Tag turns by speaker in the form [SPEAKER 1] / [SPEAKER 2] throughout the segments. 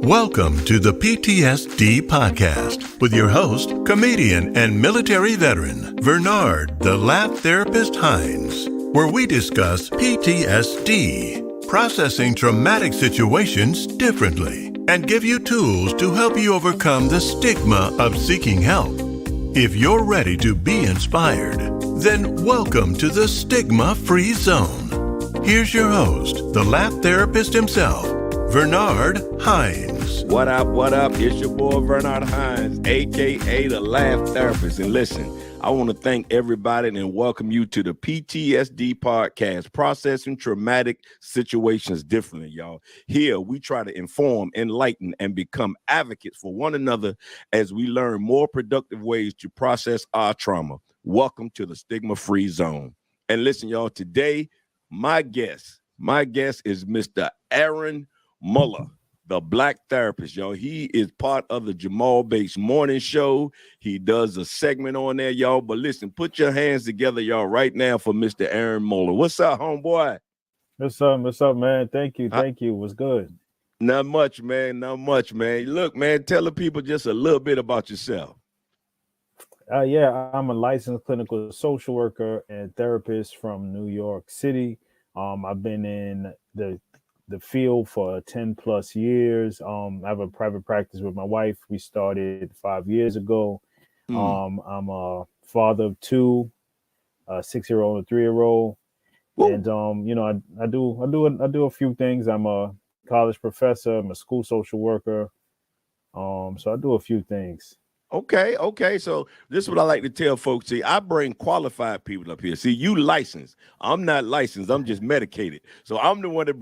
[SPEAKER 1] Welcome to the P.T.S.D. podcast with your host, comedian and military veteran, Bernard the Laugh Therapist Hines, where we discuss P.T.S.D., processing traumatic situations differently, and give you tools to help you overcome the stigma of seeking help. If you're ready to be inspired, then welcome to the Stigma-Free Zone. Here's your host, the Laugh Therapist himself, Bernard Hines.
[SPEAKER 2] What up, what up? It's your boy, Bernard Hines, a.k.a. the Laugh Therapist. And listen, I want to thank everybody and welcome you to the P.T.S.D. podcast, Processing Traumatic Situations Differently, y'all. Here, we try to inform, enlighten, and become advocates for one another as we learn more productive ways to process our trauma. Welcome to the Stigma-Free Zone. And listen, y'all, today, my guest is Mr. Arron Muller, the Black Therapist, y'all. He is part of the Jamal Bates Morning Show. He does a segment on there, y'all. But listen, put your hands together, y'all, right now for Mr. Arron Muller. What's up, homeboy?
[SPEAKER 3] What's up, man? Thank you. What's good?
[SPEAKER 2] Not much, man. Look, man, tell the people just a little bit about yourself.
[SPEAKER 3] Yeah, I'm a licensed clinical social worker and therapist from New York City. I've been in the field for 10 plus years. I have a private practice with my wife. We started 5 years ago. I'm a father of two, a 6-year-old and a 3-year-old.
[SPEAKER 2] Woo.
[SPEAKER 3] And I do a few things. I'm a college professor, I'm a school social worker. So I do a few things.
[SPEAKER 2] Okay. So this is what I like to tell folks. See, I bring qualified people up here. See, you licensed. I'm not licensed. I'm just medicated. So I'm the one to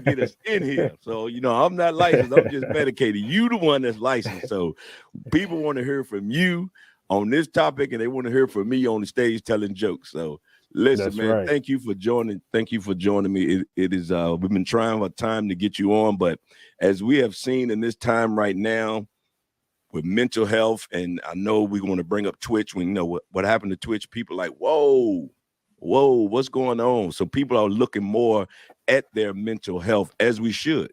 [SPEAKER 2] get us in here. So, I'm not licensed. I'm just medicated. You the one that's licensed. So people want to hear from you on this topic, and they want to hear from me on the stage telling jokes. So listen,
[SPEAKER 3] That's
[SPEAKER 2] man,
[SPEAKER 3] right.
[SPEAKER 2] Thank you for joining. Thank you for joining me. It is we've been trying for time to get you on, but as we have seen in this time right now, with mental health, and I know we want to bring up Twitch. When what happened to Twitch, people are like, whoa, what's going on? So people are looking more at their mental health, as we should.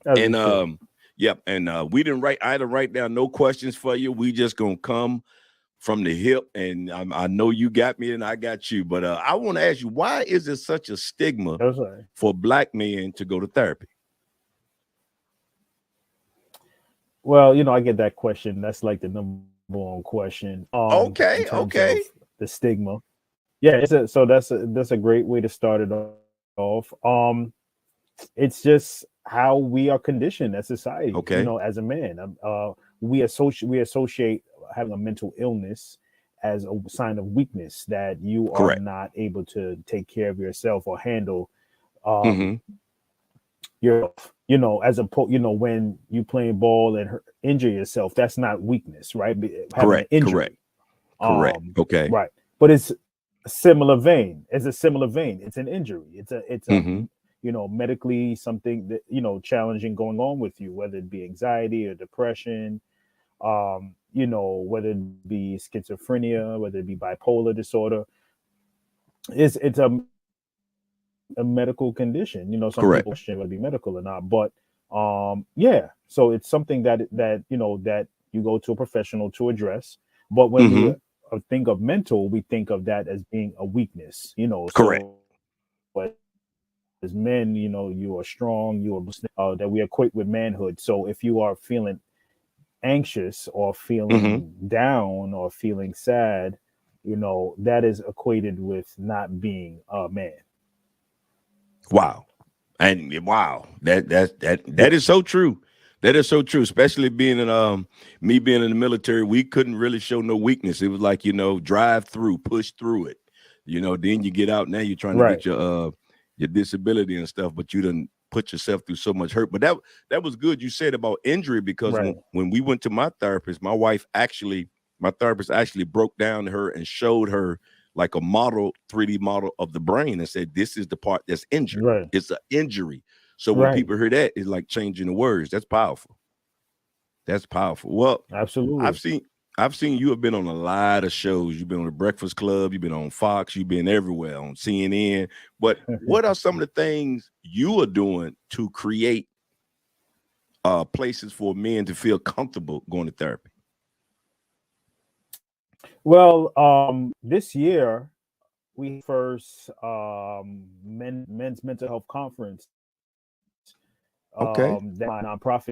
[SPEAKER 2] We didn't write down no questions for you. We just gonna come from the hip, and I know you got me and I got you. But I want to ask you, why is it such a stigma for Black men to go to therapy?
[SPEAKER 3] Well, I get that question. That's like the number one question.
[SPEAKER 2] Okay.
[SPEAKER 3] The stigma. Yeah, that's a great way to start it off. It's just how we are conditioned as society.
[SPEAKER 2] Okay.
[SPEAKER 3] As a man, we associate having a mental illness as a sign of weakness, that you
[SPEAKER 2] Correct.
[SPEAKER 3] are not able to take care of yourself or handle when you playing ball and injure yourself, that's not weakness, right?
[SPEAKER 2] Correct. Okay.
[SPEAKER 3] Right. But it's a similar vein. It's an injury. It's a medically something that, challenging going on with you, whether it be anxiety or depression, whether it be schizophrenia, whether it be bipolar disorder. It's a medical condition. Some
[SPEAKER 2] Correct.
[SPEAKER 3] people question whether it be medical or not, but so it's something that you go to a professional to address. But when we think of mental, we think of that as being a weakness.
[SPEAKER 2] Correct.
[SPEAKER 3] But as men, you are strong, you are that we equate with manhood. So if you are feeling anxious or feeling down or feeling sad, that is equated with not being a man.
[SPEAKER 2] Wow. And wow, that is so true. That is so true, especially being in me being in the military. We couldn't really show no weakness. It was like, drive through, push through it. Then you get out, now you're trying to get your disability and stuff, but you didn't put yourself through so much hurt. But that was good you said about injury, because when we went to my therapist, my therapist actually broke down to her and showed her like a 3D model of the brain and said, this is the part that's injured.
[SPEAKER 3] Right.
[SPEAKER 2] It's an injury. So when people hear that, it's like changing the words. That's powerful. Well,
[SPEAKER 3] absolutely.
[SPEAKER 2] I've seen you have been on a lot of shows. You've been on the Breakfast Club. You've been on Fox. You've been everywhere on CNN. But what are some of the things you are doing to create places for men to feel comfortable going to therapy?
[SPEAKER 3] Well, this year we first men's mental health conference
[SPEAKER 2] Okay.
[SPEAKER 3] that my nonprofit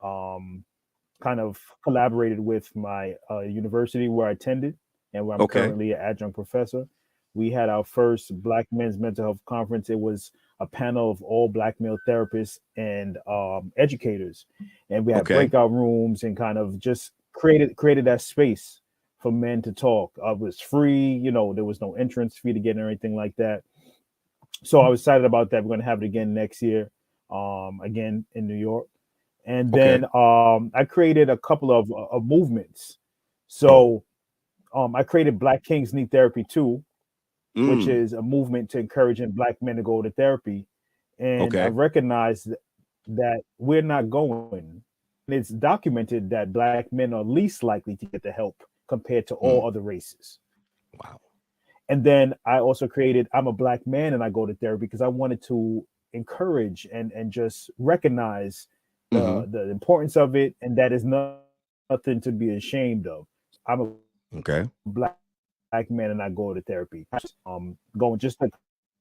[SPEAKER 3] um, kind of collaborated with my university where I attended and where I'm
[SPEAKER 2] Okay.
[SPEAKER 3] currently an adjunct professor. We had our first Black Men's Mental Health Conference. It was a panel of all Black male therapists and educators, and we had
[SPEAKER 2] Okay.
[SPEAKER 3] breakout rooms and kind of just created that space for men to talk. It was free, there was no entrance fee to get or anything like that. So I was excited about that. We're going to have it again next year, again in New York. And
[SPEAKER 2] Okay.
[SPEAKER 3] then I created a couple of movements.
[SPEAKER 2] Oh.
[SPEAKER 3] So I created Black Kings Need Therapy too, which
[SPEAKER 2] Mm.
[SPEAKER 3] is a movement to encouraging Black men to go to therapy. And I
[SPEAKER 2] Okay.
[SPEAKER 3] recognized that we're not going. And it's documented that Black men are least likely to get the help compared to
[SPEAKER 2] Mm.
[SPEAKER 3] all other races.
[SPEAKER 2] Wow.
[SPEAKER 3] And then I also created I'm a Black man and I go to therapy because I wanted to encourage and just recognize
[SPEAKER 2] Mm-hmm.
[SPEAKER 3] the importance of it, and that is nothing to be ashamed of. I'm a
[SPEAKER 2] Okay.
[SPEAKER 3] Black man and I go to therapy. Going just to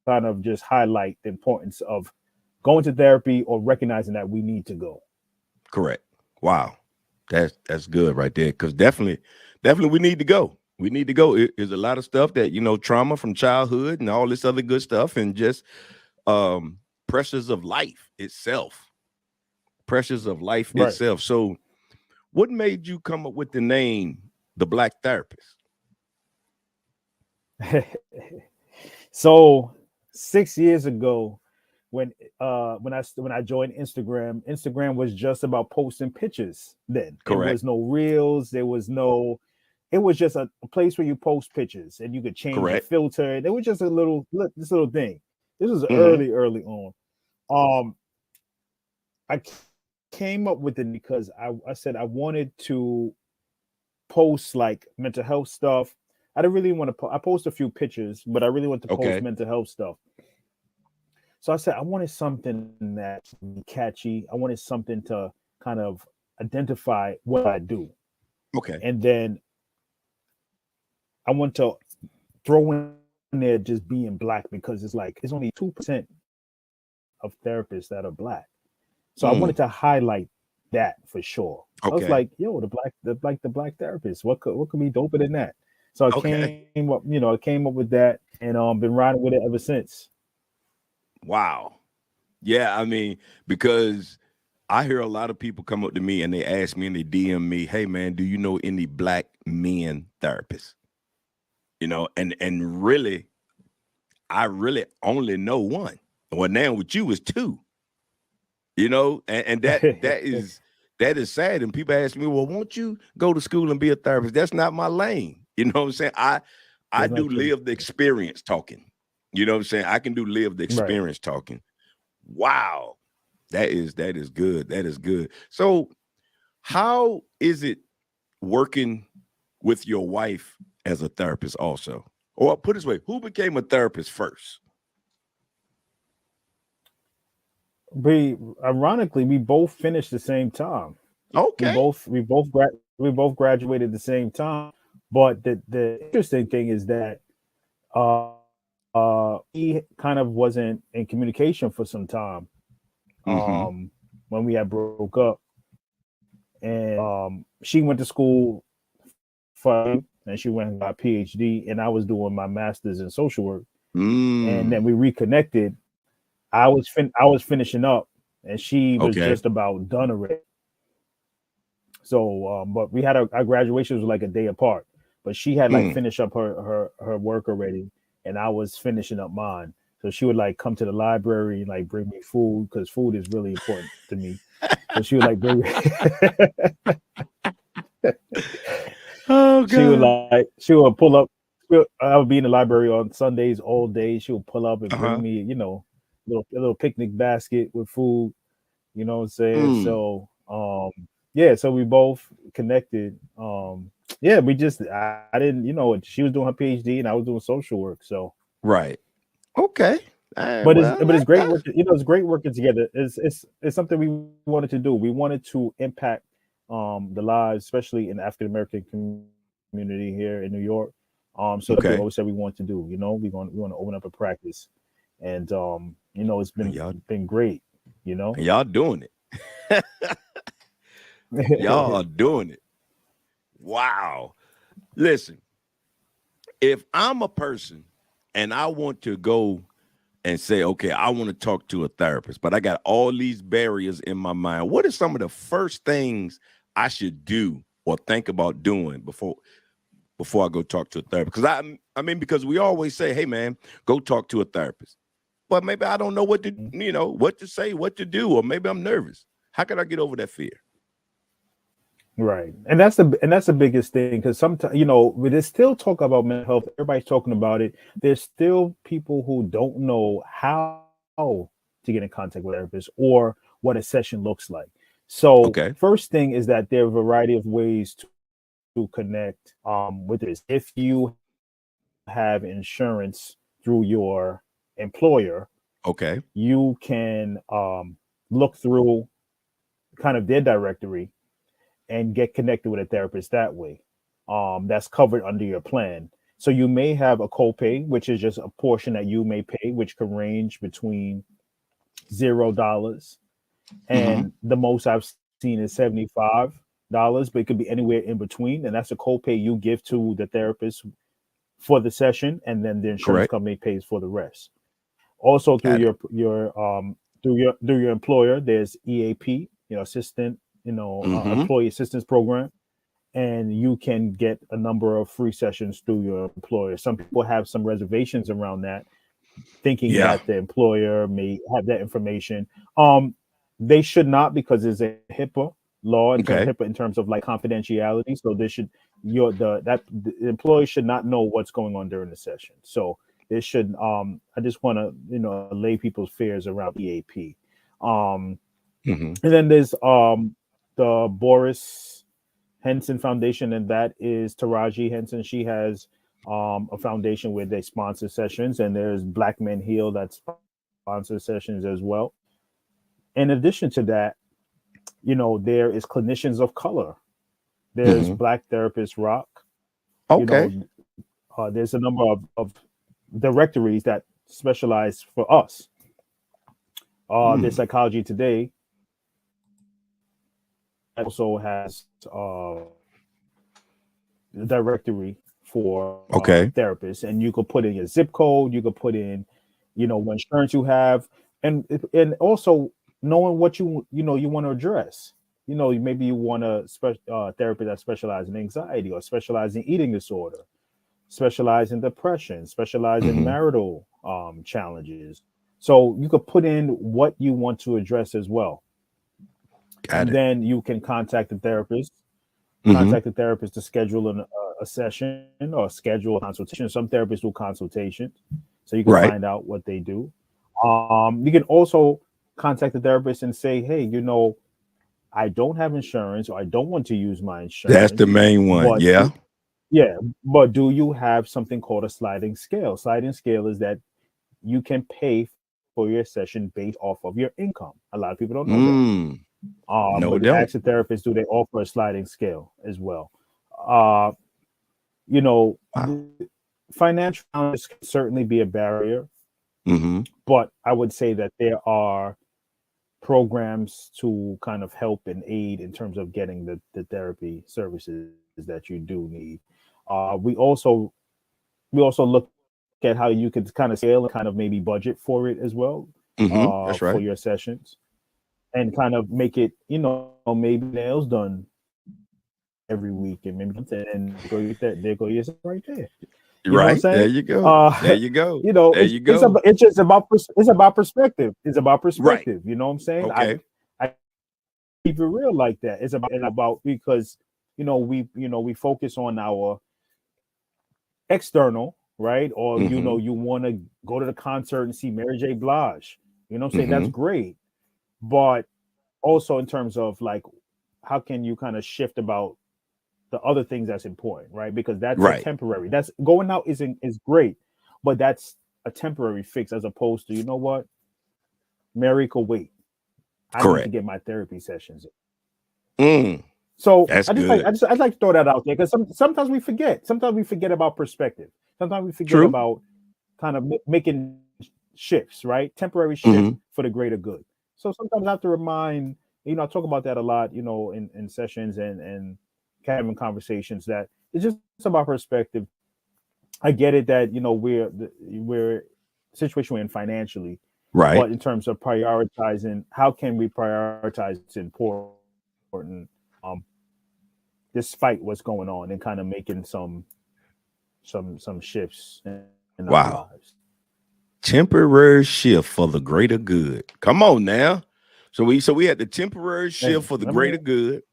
[SPEAKER 3] kind of just highlight the importance of going to therapy or recognizing that we need to go.
[SPEAKER 2] Correct. Wow. That's good right there. Because definitely we need to go. We need to go. There's a lot of stuff that, trauma from childhood and all this other good stuff, and just pressures of life itself. Pressures of life
[SPEAKER 3] Right.
[SPEAKER 2] itself. So what made you come up with the name The Black Therapist?
[SPEAKER 3] So 6 years ago, when I joined Instagram was just about posting pictures. Then it
[SPEAKER 2] Correct.
[SPEAKER 3] was no reels, there was no. It was just a place where you post pictures and you could change your
[SPEAKER 2] Correct.
[SPEAKER 3] filter. It was just this little thing. This was
[SPEAKER 2] Mm-hmm.
[SPEAKER 3] early on. Um, I came up with it because I said I wanted to post like mental health stuff. I didn't really want to. I post a few pictures, but I really want to post
[SPEAKER 2] Okay.
[SPEAKER 3] mental health stuff. So I said I wanted something that's catchy. I wanted something to kind of identify what I do,
[SPEAKER 2] Okay.
[SPEAKER 3] and then I want to throw in there just being Black because it's only 2% of therapists that are Black. So I
[SPEAKER 2] Mm.
[SPEAKER 3] wanted to highlight that for sure. I was
[SPEAKER 2] Okay.
[SPEAKER 3] like, yo, the black therapist. What could be doper than that? So
[SPEAKER 2] Okay.
[SPEAKER 3] I came up with that and been riding with it ever since.
[SPEAKER 2] Wow. Yeah, I mean, because I hear a lot of people come up to me and they ask me and they DM me, "Hey man, do you know any Black men therapists?" And really, I really only know one. Well, now with you is two. And that is sad. And people ask me, "Well, won't you go to school and be a therapist?" That's not my lane. You know what I'm saying? I
[SPEAKER 3] That's
[SPEAKER 2] do
[SPEAKER 3] not true.
[SPEAKER 2] live the experience talking. You know what I'm saying? I can do live the
[SPEAKER 3] Right.
[SPEAKER 2] experience talking. Wow. That is good. That is good. So how is it working with your wife as a therapist also? Or put it this way, who became a therapist first?
[SPEAKER 3] Ironically, we both finished the same time. We
[SPEAKER 2] Okay.
[SPEAKER 3] both we both we both graduated the same time. But the interesting thing is that he kind of wasn't in communication for some time
[SPEAKER 2] Mm-hmm.
[SPEAKER 3] when we had broke up, and she went to school for and she went and got a PhD, and I was doing my master's in social work, and then
[SPEAKER 2] Mm.
[SPEAKER 3] we reconnected. I was finishing up, and she was
[SPEAKER 2] Okay.
[SPEAKER 3] just about done already. So, but we had our graduation was like a day apart. But she had like
[SPEAKER 2] Mm.
[SPEAKER 3] finished up her work already, and I was finishing up mine. So she would like come to the library and like bring me food because food is really important to me. So she would like bring me.
[SPEAKER 2] Oh God.
[SPEAKER 3] She would pull up. I would be in the library on Sundays all day. She would pull up and bring
[SPEAKER 2] Uh-huh.
[SPEAKER 3] me, a little picnic basket with food. You know what I'm saying?
[SPEAKER 2] Mm.
[SPEAKER 3] So, yeah, so we both connected. Yeah, I didn't, she was doing her PhD and I was doing social work. So,
[SPEAKER 2] Right. Okay.
[SPEAKER 3] But
[SPEAKER 2] Well,
[SPEAKER 3] it's great work. It's great working together. It's something we wanted to do. We wanted to impact the lives, especially in the African American community here in New York. So that's what we
[SPEAKER 2] okay.
[SPEAKER 3] always said we want to do. We want to open up a practice, and it's
[SPEAKER 2] And y'all,
[SPEAKER 3] been great. You know.
[SPEAKER 2] and y'all doing it. Y'all are doing it. Wow. Listen, if I'm a person and I want to go and say, okay, I want to talk to a therapist, but I got all these barriers in my mind, what are some of the first things I should do or think about doing before I go talk to a therapist? Because because we always say, hey man, go talk to a therapist. But maybe I don't know what to, what to say, what to do, or maybe I'm nervous. How can I get over that fear?
[SPEAKER 3] Right, and that's the biggest thing, because sometimes there's still talk about mental health. Everybody's talking about it. There's still people who don't know how to get in contact with therapists or what a session looks like. So
[SPEAKER 2] Okay.
[SPEAKER 3] first thing is that there are a variety of ways to connect with this. If you have insurance through your employer,
[SPEAKER 2] Okay.
[SPEAKER 3] you can look through kind of their directory and get connected with a therapist that way. That's covered under your plan. So you may have a copay, which is just a portion that you may pay, which can range between $0
[SPEAKER 2] Mm-hmm.
[SPEAKER 3] and the most I've seen is $75, but it could be anywhere in between. And that's a copay you give to the therapist for the session, and then the insurance
[SPEAKER 2] Correct.
[SPEAKER 3] company pays for the rest. Also through
[SPEAKER 2] Got it.
[SPEAKER 3] through your employer, there's EAP, assistant,
[SPEAKER 2] Mm-hmm.
[SPEAKER 3] employee assistance program, and you can get a number of free sessions through your employer. Some people have some reservations around that, thinking
[SPEAKER 2] Yeah.
[SPEAKER 3] that the employer may have that information. Um, they should not, because there's a HIPAA law in terms
[SPEAKER 2] Okay.
[SPEAKER 3] HIPAA in terms of like confidentiality. So they should the employee should not know what's going on during the session. So they should. I just want to allay people's fears around EAP. Um,
[SPEAKER 2] Mm-hmm.
[SPEAKER 3] and then there's the Boris Henson Foundation, and that is Taraji Henson. She has a foundation where they sponsor sessions, and there's Black Men Heal that sponsor sessions as well. In addition to that, there is Clinicians of Color. There's
[SPEAKER 2] Mm-hmm.
[SPEAKER 3] Black Therapists Rock. You
[SPEAKER 2] Okay.
[SPEAKER 3] know, there's a number of directories that specialize for us. There's
[SPEAKER 2] Mm.
[SPEAKER 3] Psychology Today also has the directory for
[SPEAKER 2] Okay.
[SPEAKER 3] therapists, and you could put in your zip code, you could put in what insurance you have, and also knowing what you want to address. Maybe you want a therapist that specializes in anxiety, or specialize in eating disorder, specialize in depression, specialize in
[SPEAKER 2] Mm-hmm.
[SPEAKER 3] marital challenges. So you could put in what you want to address as well,
[SPEAKER 2] Got
[SPEAKER 3] and
[SPEAKER 2] it.
[SPEAKER 3] then you can
[SPEAKER 2] Mm-hmm.
[SPEAKER 3] contact the therapist to schedule a session or schedule a consultation. Some therapists do consultations, so you can
[SPEAKER 2] Right.
[SPEAKER 3] find out what they do. You can also contact the therapist and say, hey, I don't have insurance, or I don't want to use my
[SPEAKER 2] That's the
[SPEAKER 3] insurance,
[SPEAKER 2] main one.
[SPEAKER 3] but
[SPEAKER 2] Yeah.
[SPEAKER 3] yeah, but do you have something called a sliding scale? Sliding scale is that you can pay for your session based off of your income. A lot of people don't know that.
[SPEAKER 2] Mm. No,
[SPEAKER 3] But you
[SPEAKER 2] don't.
[SPEAKER 3] ask the therapist, do they offer a sliding scale as well? Uh, you know,
[SPEAKER 2] Wow.
[SPEAKER 3] financial challenges can certainly be a barrier,
[SPEAKER 2] Mm-hmm.
[SPEAKER 3] but I would say that there are programs to kind of help and aid in terms of getting the therapy services that you do need. We also look at how you could kind of scale and kind of maybe budget for it as well,
[SPEAKER 2] Mm-hmm. That's
[SPEAKER 3] for
[SPEAKER 2] right.
[SPEAKER 3] your sessions, and kind of make it, maybe nails done every week, and maybe and there go your right there. You know what I'm
[SPEAKER 2] Right. There
[SPEAKER 3] saying?
[SPEAKER 2] you go. There
[SPEAKER 3] Uh,
[SPEAKER 2] you go. There
[SPEAKER 3] it's
[SPEAKER 2] you go.
[SPEAKER 3] it's just about it's about perspective. It's about
[SPEAKER 2] Right.
[SPEAKER 3] perspective. You know what I'm saying?
[SPEAKER 2] Okay.
[SPEAKER 3] I keep it real like that. It's about because we focus on our external, right? Or
[SPEAKER 2] Mm-hmm.
[SPEAKER 3] you want to go to the concert and see Mary J. Blige. You know what I'm saying? That's
[SPEAKER 2] Mm-hmm.
[SPEAKER 3] great, but also in terms of like, how can you kind of shift about the other things that's important, right? Because that's a
[SPEAKER 2] Right.
[SPEAKER 3] temporary. That's going out is great, but that's a temporary fix as opposed to, you know what, Mary could wait. I need to
[SPEAKER 2] Correct.
[SPEAKER 3] get my therapy sessions in.
[SPEAKER 2] Mm,
[SPEAKER 3] So
[SPEAKER 2] that's
[SPEAKER 3] I'd
[SPEAKER 2] good.
[SPEAKER 3] like to throw that out there because sometimes we forget. Sometimes we forget about perspective. Sometimes we forget
[SPEAKER 2] True.
[SPEAKER 3] about kind of making shifts, right? Temporary shifts
[SPEAKER 2] Hmm.
[SPEAKER 3] for the greater good. So sometimes I have to remind, I talk about that a lot, in sessions and having conversations that it's just about perspective. I get it that, we're situation we're in financially,
[SPEAKER 2] Right.
[SPEAKER 3] but in terms of prioritizing, how can we prioritize what's important, um, despite what's going on, and kind of making some shifts in our
[SPEAKER 2] Wow.
[SPEAKER 3] lives.
[SPEAKER 2] Temporary shift for the greater good. Come on now. So we had the temporary shift
[SPEAKER 3] Hey,
[SPEAKER 2] for the
[SPEAKER 3] I mean,
[SPEAKER 2] greater good.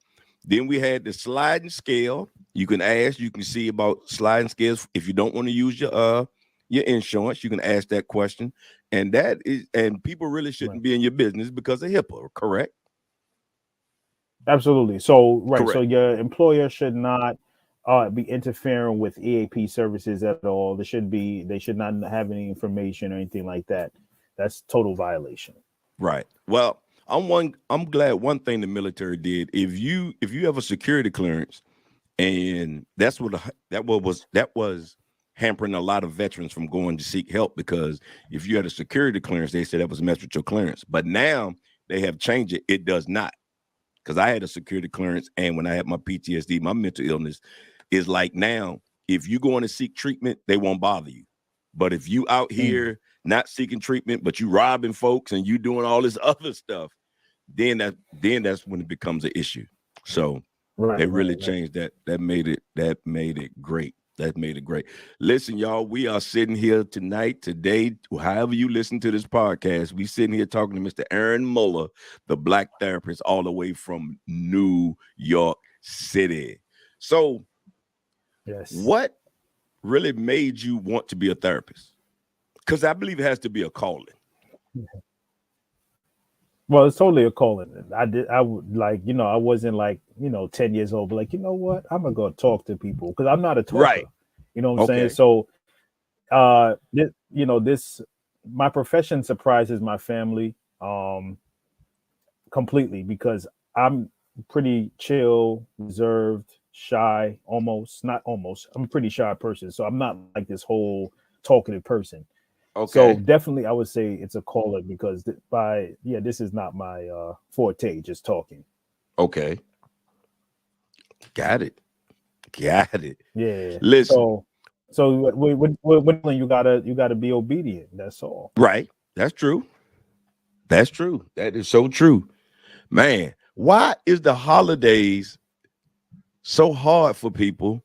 [SPEAKER 2] Then we had the sliding scale. You can ask, you can see about sliding scales. If you don't want to use your insurance, you can ask that question. And people really
[SPEAKER 3] right.
[SPEAKER 2] shouldn't be in your business because of HIPAA, correct?
[SPEAKER 3] Absolutely. So, right. So
[SPEAKER 2] Correct.
[SPEAKER 3] your employer should not be interfering with EAP services at all. They should not have any information or anything like that. That's total violation.
[SPEAKER 2] Right. Well, I'm glad one thing the military did. If you have a security clearance, and that was hampering a lot of veterans from going to seek help, because if you had a security clearance, they said that was mess with your clearance. But now they have changed it. It does not, because I had a security clearance, and when I had my PTSD, my mental illness is like, now if you going to seek treatment, they won't bother you. But if you out
[SPEAKER 3] Mm,
[SPEAKER 2] here not seeking treatment, but you robbing folks and you doing all this other stuff, then that's when it becomes an issue. So
[SPEAKER 3] right,
[SPEAKER 2] they
[SPEAKER 3] right,
[SPEAKER 2] really
[SPEAKER 3] right.
[SPEAKER 2] changed that. That made it great. That made it great. Listen, y'all, we are sitting here today, however you listen to this podcast, we sitting here talking to Mr. Arron Muller, the Black therapist, all the way from New York City. So,
[SPEAKER 3] Yes.
[SPEAKER 2] what really made you want to be a therapist? Because I believe it has to be a calling.
[SPEAKER 3] Well, it's totally a calling. I would like, I wasn't like, 10 years old, but like, you know what? I'm gonna go talk to people because I'm not a
[SPEAKER 2] Right.
[SPEAKER 3] talker. You know what I'm saying?
[SPEAKER 2] Okay.
[SPEAKER 3] So this my profession surprises my family completely because I'm pretty chill, reserved, shy, almost not almost. I'm a pretty shy person, so I'm not like this whole talkative person. So
[SPEAKER 2] Okay.
[SPEAKER 3] definitely, I would say it's a caller because this is not my forte, just talking.
[SPEAKER 2] Okay. Got it. Got it.
[SPEAKER 3] Yeah.
[SPEAKER 2] Listen.
[SPEAKER 3] So when you gotta be obedient. That's all.
[SPEAKER 2] Right. That's true. That's true. That is so true. Man, why is the holidays so hard for people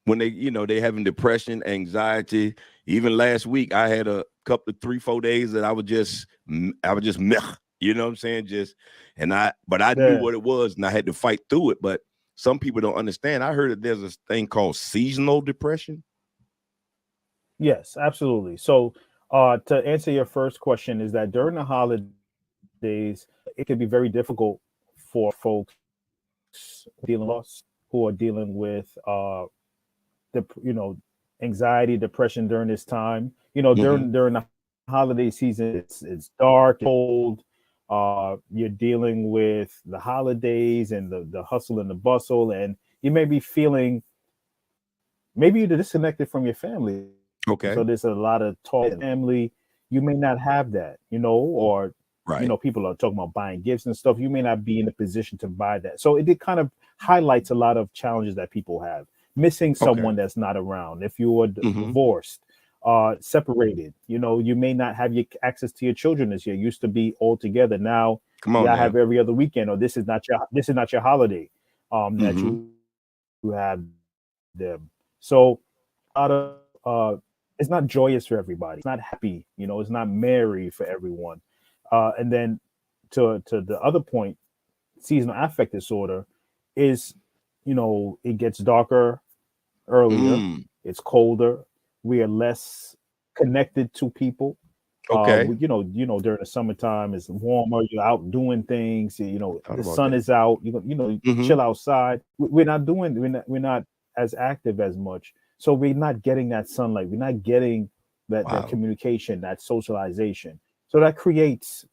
[SPEAKER 2] when they having depression, anxiety? Even last week, I had a couple of 3, 4 days that I was just meh, you know what I'm saying? But I knew
[SPEAKER 3] Yeah.
[SPEAKER 2] what it was, and I had to fight through it. But some people don't understand. I heard that there's a thing called seasonal depression.
[SPEAKER 3] Yes, absolutely. So, to answer your first question, is that during the holidays, it can be very difficult for folks dealing with loss, who are dealing with anxiety, depression during this time.
[SPEAKER 2] Hmm.
[SPEAKER 3] During the holiday season, it's dark, it's cold. You're dealing with the holidays and the hustle and the bustle, and you may be feeling maybe you're disconnected from your family. So there's
[SPEAKER 2] Okay.
[SPEAKER 3] a lot of talk family. You may not have that, or
[SPEAKER 2] Right.
[SPEAKER 3] people are talking about buying gifts and stuff. You may not be in a position to buy that. So it kind of highlights a lot of challenges that people have. Missing
[SPEAKER 2] Okay.
[SPEAKER 3] someone that's not around. If you were
[SPEAKER 2] Hmm.
[SPEAKER 3] divorced, separated, you may not have your access to your children this year. Used to be all together. Now
[SPEAKER 2] Come on
[SPEAKER 3] y'all
[SPEAKER 2] now.
[SPEAKER 3] have every other weekend, or this is not your holiday. That
[SPEAKER 2] Hmm.
[SPEAKER 3] you have them. So a lot of it's not joyous for everybody. It's not happy. It's not merry for everyone. And then to the other point, seasonal affect disorder is, it gets darker earlier.
[SPEAKER 2] Mm.
[SPEAKER 3] It's colder. We are less connected to people.
[SPEAKER 2] Okay.
[SPEAKER 3] During the summertime, it's warmer. You're out doing things.
[SPEAKER 2] Thought
[SPEAKER 3] The
[SPEAKER 2] about
[SPEAKER 3] sun
[SPEAKER 2] that.
[SPEAKER 3] is out.
[SPEAKER 2] Hmm.
[SPEAKER 3] Chill outside. We're not as active as much. So we're not getting that sunlight. We're not getting that
[SPEAKER 2] Wow.
[SPEAKER 3] communication, that socialization. So that creates,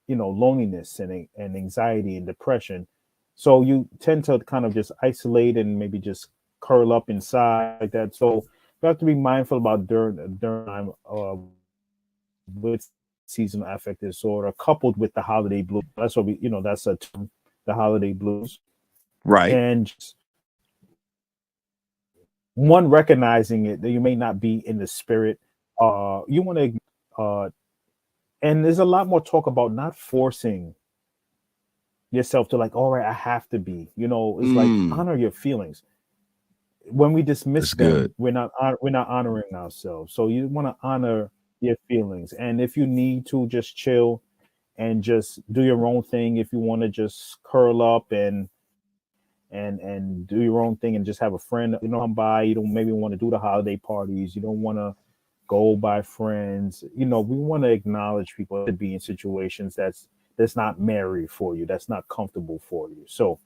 [SPEAKER 3] loneliness and anxiety and depression. So you tend to kind of just isolate and maybe just curl up inside like that. So you have to be mindful about during time with seasonal affective disorder coupled with the holiday blues. That's what that's a term, the holiday blues.
[SPEAKER 2] Right.
[SPEAKER 3] And one recognizing it that you may not be in the spirit. You want to, and there's a lot more talk about not forcing yourself to like, all right, I have to be. It's like honor your feelings. When we dismiss
[SPEAKER 2] That's good.
[SPEAKER 3] them, we're not honoring ourselves. So you want to honor your feelings, and if you need to, just chill and just do your own thing. If you want to just curl up and do your own thing and just have a friend, come by. You don't maybe want to do the holiday parties. You don't want to go by friends. We want to acknowledge people to be in situations that's not married for you, that's not comfortable for you. So,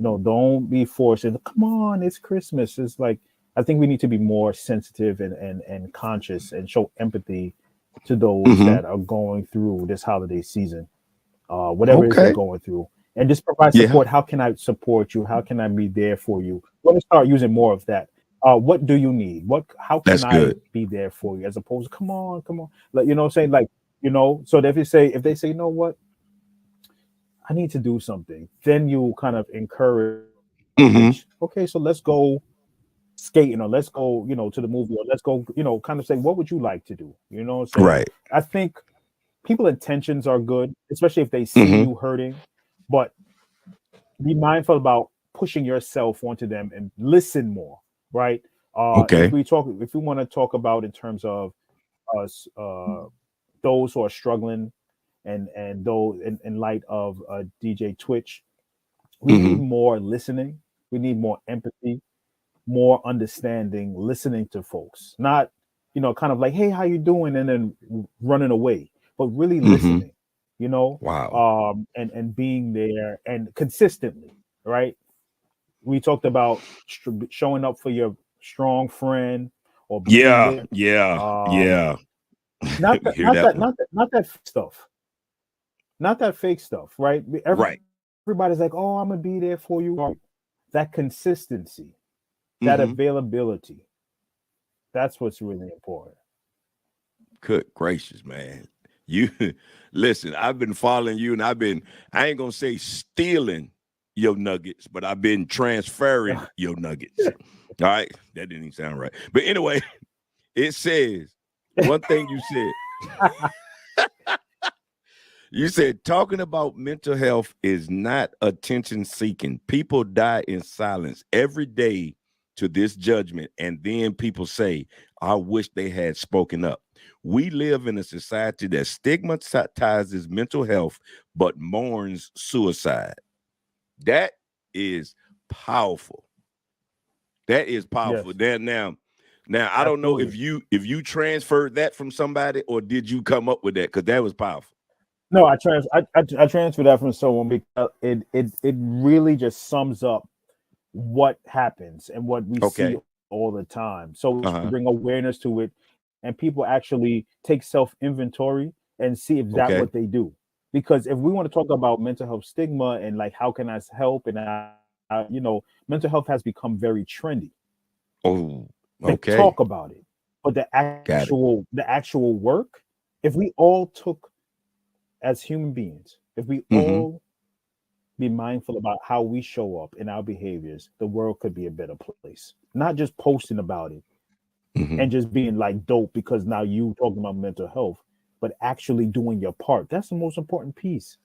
[SPEAKER 3] don't be forced. And come on, it's Christmas. It's like I think we need to be more sensitive and conscious and show empathy to those
[SPEAKER 2] Mm-hmm.
[SPEAKER 3] that are going through this holiday season, whatever it is they're
[SPEAKER 2] Okay.
[SPEAKER 3] going through, and just provide
[SPEAKER 2] Yeah.
[SPEAKER 3] support. How can I support you? How can I be there for you? We're going to start using more of that. What do you need? How can
[SPEAKER 2] That's
[SPEAKER 3] I
[SPEAKER 2] good.
[SPEAKER 3] be there for you? As opposed to, come on, come on. Like, what I'm saying? Like, so if they say, you know what, I need to do something, then you kind of encourage, okay,
[SPEAKER 2] Mm-hmm.
[SPEAKER 3] so let's go skating, or let's go, to the movie, or let's go, kind of say, what would you like to do? You know what I'm saying?
[SPEAKER 2] Right.
[SPEAKER 3] I think people intentions are good, especially if they see
[SPEAKER 2] Mm-hmm.
[SPEAKER 3] you hurting, but be mindful about pushing yourself onto them and listen more, right?
[SPEAKER 2] Okay.
[SPEAKER 3] If we want to talk about in terms of us, those who are struggling, and those in light of DJ Twitch, we need
[SPEAKER 2] Mm-hmm.
[SPEAKER 3] more listening, we need more empathy, more understanding, listening to folks, not kind of like, hey, how you doing, and then running away, but really
[SPEAKER 2] Mm-hmm.
[SPEAKER 3] listening, you know,
[SPEAKER 2] Wow.
[SPEAKER 3] and being there and consistently, right? We talked about showing up for your strong friend, or being
[SPEAKER 2] Yeah.
[SPEAKER 3] there.
[SPEAKER 2] Yeah.
[SPEAKER 3] Um,
[SPEAKER 2] Yeah.
[SPEAKER 3] not
[SPEAKER 2] We
[SPEAKER 3] that,
[SPEAKER 2] hear that one.
[SPEAKER 3] not that fake stuff, not that fake stuff, right?
[SPEAKER 2] Right.
[SPEAKER 3] Everybody's like, oh, I'm gonna be there for you. That consistency, that
[SPEAKER 2] Mm-hmm.
[SPEAKER 3] availability, that's what's really important.
[SPEAKER 2] Good gracious, man. You listen, I've been following you, and I ain't gonna say stealing your nuggets, but I've been transferring your nuggets. All right. That didn't even sound right. But anyway, it says one thing you said. You said talking about mental health is not attention seeking. People die in silence every day to this judgment. And then people say, I wish they had spoken up. We live in a society that stigmatizes mental health but mourns suicide. That is powerful. That is powerful.
[SPEAKER 3] Yes,
[SPEAKER 2] Now I don't know
[SPEAKER 3] absolutely.
[SPEAKER 2] if you transferred that from somebody or did you come up with that, because that was powerful.
[SPEAKER 3] No, I transferred that from someone because it really just sums up what happens and what we see
[SPEAKER 2] Okay.
[SPEAKER 3] all the time. So we should bring
[SPEAKER 2] Uh-huh.
[SPEAKER 3] awareness to it, and people actually take self inventory and see if that what
[SPEAKER 2] Okay.
[SPEAKER 3] they do. Because if we want to talk about mental health stigma and like how can I help, and mental health has become very trendy.
[SPEAKER 2] Oh,
[SPEAKER 3] They talk
[SPEAKER 2] okay.
[SPEAKER 3] about it, but
[SPEAKER 2] Got it.
[SPEAKER 3] the actual work, if we all took, as human beings, if we
[SPEAKER 2] Mm-hmm.
[SPEAKER 3] all be mindful about how we show up in our behaviors, the world could be a better place. Not just posting about it and
[SPEAKER 2] Mm-hmm.
[SPEAKER 3] just being like dope because now you talking about mental health, but actually doing your part. That's the most important piece.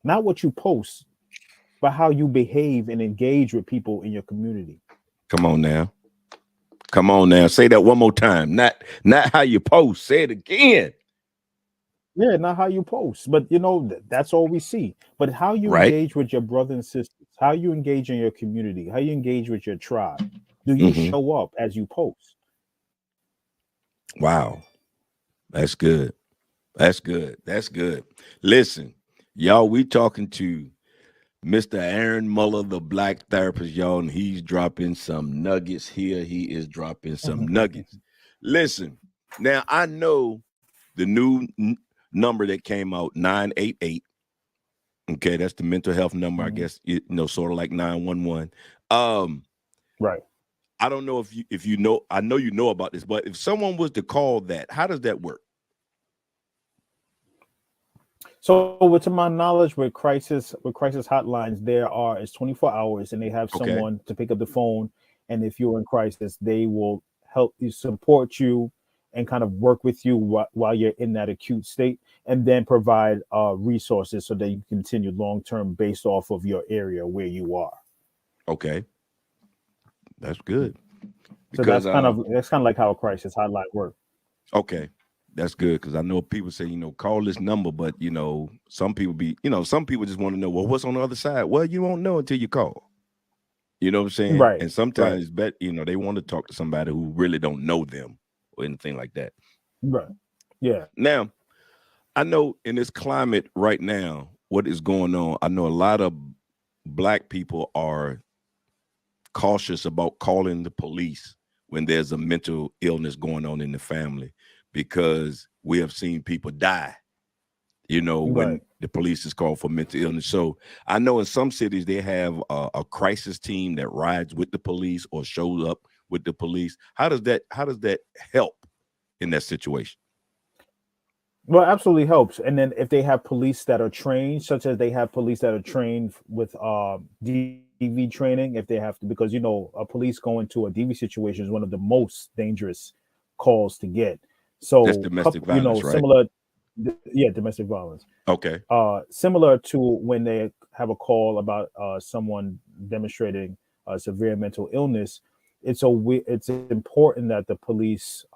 [SPEAKER 3] Not what you post, but how you behave and engage with people in your community.
[SPEAKER 2] Come on now. Come on now. Say that one more time. Not how you post. Say it again.
[SPEAKER 3] Yeah, not how you post, but that's all we see. But how you
[SPEAKER 2] Right?
[SPEAKER 3] engage with your brothers and sisters, how you engage in your community, how you engage with your tribe. Do you
[SPEAKER 2] Mm-hmm.
[SPEAKER 3] show up as you post?
[SPEAKER 2] Wow. That's good. That's good. That's good. Listen, y'all, we talking to Mr. Arron Muller, the black therapist, y'all, and he's dropping some nuggets here. He is dropping some nuggets. Listen. Now I know the new number that came out, 988. Okay, that's the mental health number. I guess sort of like 911.
[SPEAKER 3] Right.
[SPEAKER 2] I don't know if you know. I know you know about this, but if someone was to call that, how does that work?
[SPEAKER 3] So, to my knowledge, with crisis hotlines, it's 24 hours, and they have
[SPEAKER 2] Okay,
[SPEAKER 3] someone to pick up the phone. And if you're in crisis, they will help you, support you, and kind of work with you while you're in that acute state, and then provide resources so that you continue long term based off of your area where you are.
[SPEAKER 2] okay, that's good
[SPEAKER 3] So
[SPEAKER 2] because
[SPEAKER 3] that's kind of like how a crisis hotline works.
[SPEAKER 2] okay, that's good because I know people say call this number, but some people just want to know, well, what's on the other side. Well, you won't know until you call. You know what I'm saying?
[SPEAKER 3] Right.
[SPEAKER 2] And
[SPEAKER 3] Right.
[SPEAKER 2] sometimes they want to talk to somebody who really don't know them or anything like that.
[SPEAKER 3] Right. Yeah.
[SPEAKER 2] Now, I know in this climate right now, what is going on, I know a lot of Black people are cautious about calling the police when there's a mental illness going on in the family because we have seen people die, when
[SPEAKER 3] Right.
[SPEAKER 2] the police is called for mental illness. So I know in some cities they have a crisis team that rides with the police or shows up with the police. How does that help in that situation?
[SPEAKER 3] Well, absolutely helps. And then if they have police that are trained, such as they have police that are trained with DV training, if they have to, because a police going to a DV situation is one of the most dangerous calls to get.
[SPEAKER 2] That's
[SPEAKER 3] So,
[SPEAKER 2] domestic violence, right?
[SPEAKER 3] similar, yeah, domestic violence.
[SPEAKER 2] Okay.
[SPEAKER 3] Similar to when they have a call about someone demonstrating severe mental illness, it's important that the police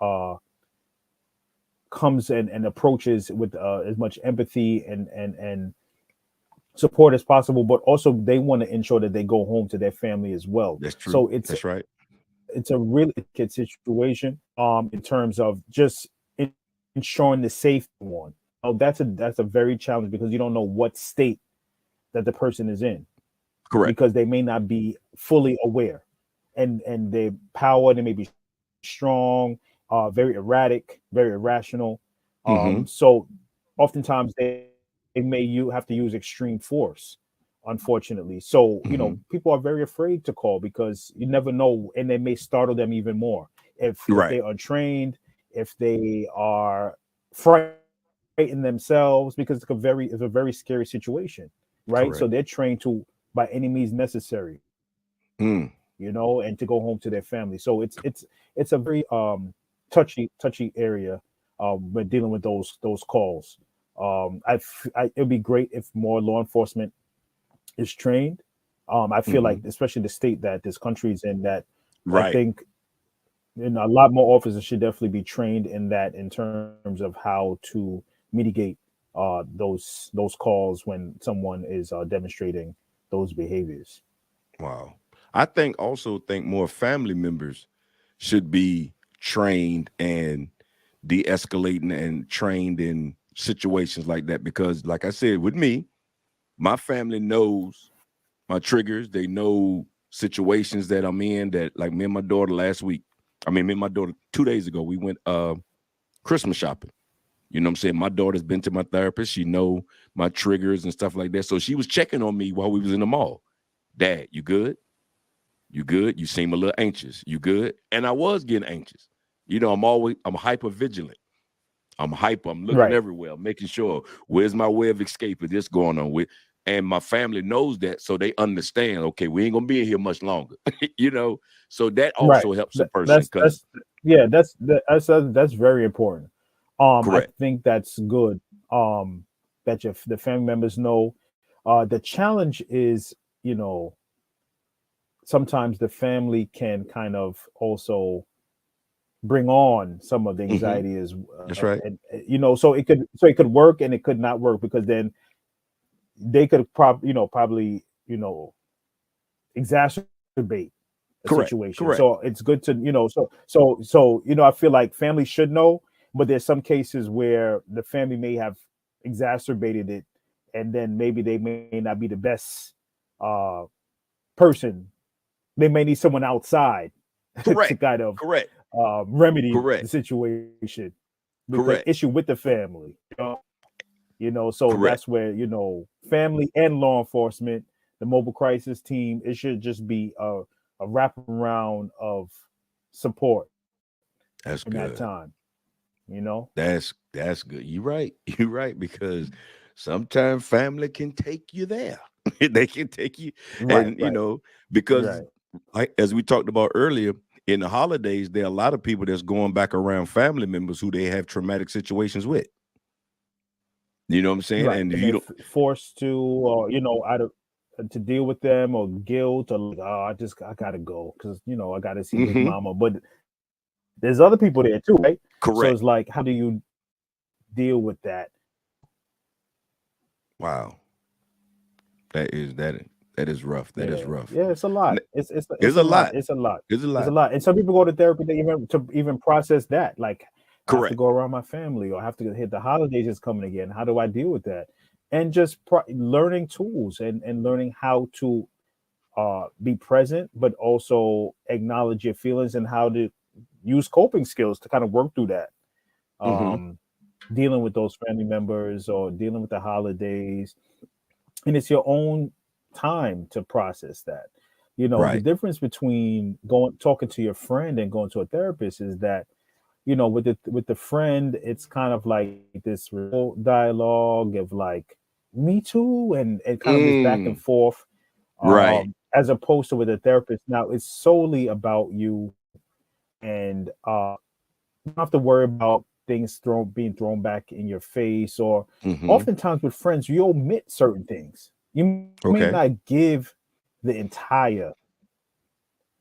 [SPEAKER 3] comes and approaches with as much empathy and support as possible, but also they want to ensure that they go home to their family as well.
[SPEAKER 2] That's true.
[SPEAKER 3] So
[SPEAKER 2] That's right.
[SPEAKER 3] it's a really good situation in terms of just ensuring the safety one. Oh, that's a very challenge because you don't know what state that the person is in,
[SPEAKER 2] Correct.
[SPEAKER 3] because they may not be fully aware, and their power, they may be strong, very erratic, very irrational.
[SPEAKER 2] Mm-hmm.
[SPEAKER 3] So oftentimes they may you have to use extreme force, unfortunately. So
[SPEAKER 2] Mm-hmm.
[SPEAKER 3] people are very afraid to call because you never know, and they may startle them even more if
[SPEAKER 2] Right.
[SPEAKER 3] they are trained, if they are frightened themselves, because it's a very scary situation, right? So
[SPEAKER 2] Correct.
[SPEAKER 3] they're trained to, by any means necessary,
[SPEAKER 2] Mm.
[SPEAKER 3] and to go home to their family. So it's a very touchy area when dealing with those calls. It'd be great if more law enforcement is trained. I feel
[SPEAKER 2] Mm-hmm.
[SPEAKER 3] like, especially the state that this country is in, that I
[SPEAKER 2] Right.
[SPEAKER 3] think a lot more officers should definitely be trained in that, in terms of how to mitigate those calls when someone is demonstrating those behaviors.
[SPEAKER 2] Wow. I think more family members should be trained and de-escalating and trained in situations like that because like I said, with me, my family knows my triggers. They know situations that I'm in, that like me and my daughter last week. I mean, me and my daughter 2 days ago, we went Christmas shopping. You know what I'm saying? My daughter's been to my therapist. She know my triggers and stuff like that. So she was checking on me while we was in the mall. Dad, you good? You good? You seem a little anxious. You good? And I was getting anxious. I'm hyper vigilant. I'm hyper. I'm looking
[SPEAKER 3] Right.
[SPEAKER 2] everywhere, making sure where's my way of escape? Is this going on with? And my family knows that, so they understand. Okay, we ain't gonna be in here much longer. So that
[SPEAKER 3] Right.
[SPEAKER 2] also helps a
[SPEAKER 3] That,
[SPEAKER 2] person
[SPEAKER 3] that's
[SPEAKER 2] because
[SPEAKER 3] that's yeah. That's very important. I
[SPEAKER 2] correct.
[SPEAKER 3] think that's good. That the family members know. The challenge is, you know, sometimes the family can kind of also bring on some of the
[SPEAKER 2] Hmm.
[SPEAKER 3] anxiety as,
[SPEAKER 2] That's right.
[SPEAKER 3] and so it could work and it could not work, because then they could probably exacerbate a
[SPEAKER 2] Correct.
[SPEAKER 3] situation.
[SPEAKER 2] Correct.
[SPEAKER 3] So it's good to, I feel like families should know, but there's some cases where the family may have exacerbated it, and then maybe they may not be the best uh person. They may need someone outside to
[SPEAKER 2] Correct.
[SPEAKER 3] kind of
[SPEAKER 2] Correct.
[SPEAKER 3] remedy the
[SPEAKER 2] Correct.
[SPEAKER 3] situation with the
[SPEAKER 2] Correct.
[SPEAKER 3] issue with the family. So
[SPEAKER 2] Correct.
[SPEAKER 3] that's where family and law enforcement, the mobile crisis team, it should just be a wraparound of support
[SPEAKER 2] That's
[SPEAKER 3] in that
[SPEAKER 2] good.
[SPEAKER 3] time. You know,
[SPEAKER 2] That's good. You're right. You're right, because sometimes family can take you there. They can take you,
[SPEAKER 3] right,
[SPEAKER 2] and
[SPEAKER 3] right,
[SPEAKER 2] because
[SPEAKER 3] right,
[SPEAKER 2] like as we talked about earlier, in the holidays, there are a lot of people that's going back around family members who they have traumatic situations with. You know what I'm saying?
[SPEAKER 3] right,
[SPEAKER 2] And if
[SPEAKER 3] and
[SPEAKER 2] you
[SPEAKER 3] they're
[SPEAKER 2] don't,
[SPEAKER 3] forced to, or out of to deal with them, or guilt, or like, oh, I gotta go because I gotta see Big
[SPEAKER 2] Mhm.
[SPEAKER 3] Mama. But there's other people there too, right? So
[SPEAKER 2] Correct.
[SPEAKER 3] it's like, how do you deal with that?
[SPEAKER 2] Wow. That is rough. That is
[SPEAKER 3] Yeah,
[SPEAKER 2] rough.
[SPEAKER 3] yeah, it's a lot.
[SPEAKER 2] N-
[SPEAKER 3] It's
[SPEAKER 2] It's
[SPEAKER 3] a
[SPEAKER 2] a
[SPEAKER 3] lot.
[SPEAKER 2] lot.
[SPEAKER 3] It's a lot.
[SPEAKER 2] It's a
[SPEAKER 3] It's a
[SPEAKER 2] lot.
[SPEAKER 3] lot. And some people go to therapy to even process that. Like, I have to
[SPEAKER 2] Correct.
[SPEAKER 3] go around my family, or I have to hit the holidays is coming again. How do I deal with that? And just learning tools, and learning how to be present, but also acknowledge your feelings, and how to use coping skills to kind of work through that.
[SPEAKER 2] Hmm.
[SPEAKER 3] Um, Dealing with those family members, or dealing with the holidays, and it's your own time to process that. The
[SPEAKER 2] Right.
[SPEAKER 3] difference between going talking to your friend and going to a therapist is that, with the friend, it's kind of like this real dialogue of like, me too, and kind of this back and
[SPEAKER 2] Mm.
[SPEAKER 3] forth,
[SPEAKER 2] Right.
[SPEAKER 3] as opposed to with a therapist. Now it's solely about you, and you don't have to worry about things being thrown back in your face. Or
[SPEAKER 2] Hmm.
[SPEAKER 3] oftentimes with friends, you omit certain things. You may
[SPEAKER 2] Okay.
[SPEAKER 3] not give the entire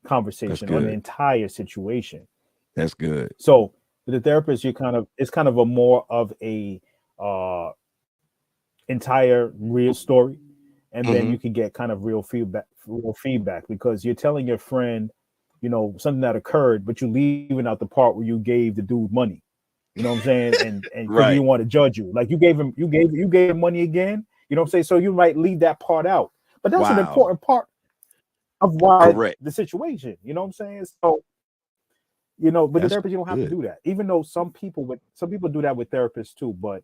[SPEAKER 2] That's
[SPEAKER 3] conversation or the
[SPEAKER 2] good.
[SPEAKER 3] entire situation.
[SPEAKER 2] That's good.
[SPEAKER 3] So with the therapist, it's kind of a more of a uh entire real story, and then
[SPEAKER 2] Hmm.
[SPEAKER 3] you can get kind of real feedback, because you're telling your friend, something that occurred, but you're leaving out the part where you gave the dude money. You know what I'm saying? And because you
[SPEAKER 2] Right.
[SPEAKER 3] didn't want to judge you, like you gave him money again. You know what I'm saying? So you might leave that part out, but that's an
[SPEAKER 2] Wow.
[SPEAKER 3] important part of why
[SPEAKER 2] Correct.
[SPEAKER 3] the situation. You know what I'm saying? So with the
[SPEAKER 2] That's
[SPEAKER 3] therapist, you don't have to
[SPEAKER 2] good.
[SPEAKER 3] do that. Even though some people do that with therapists too, but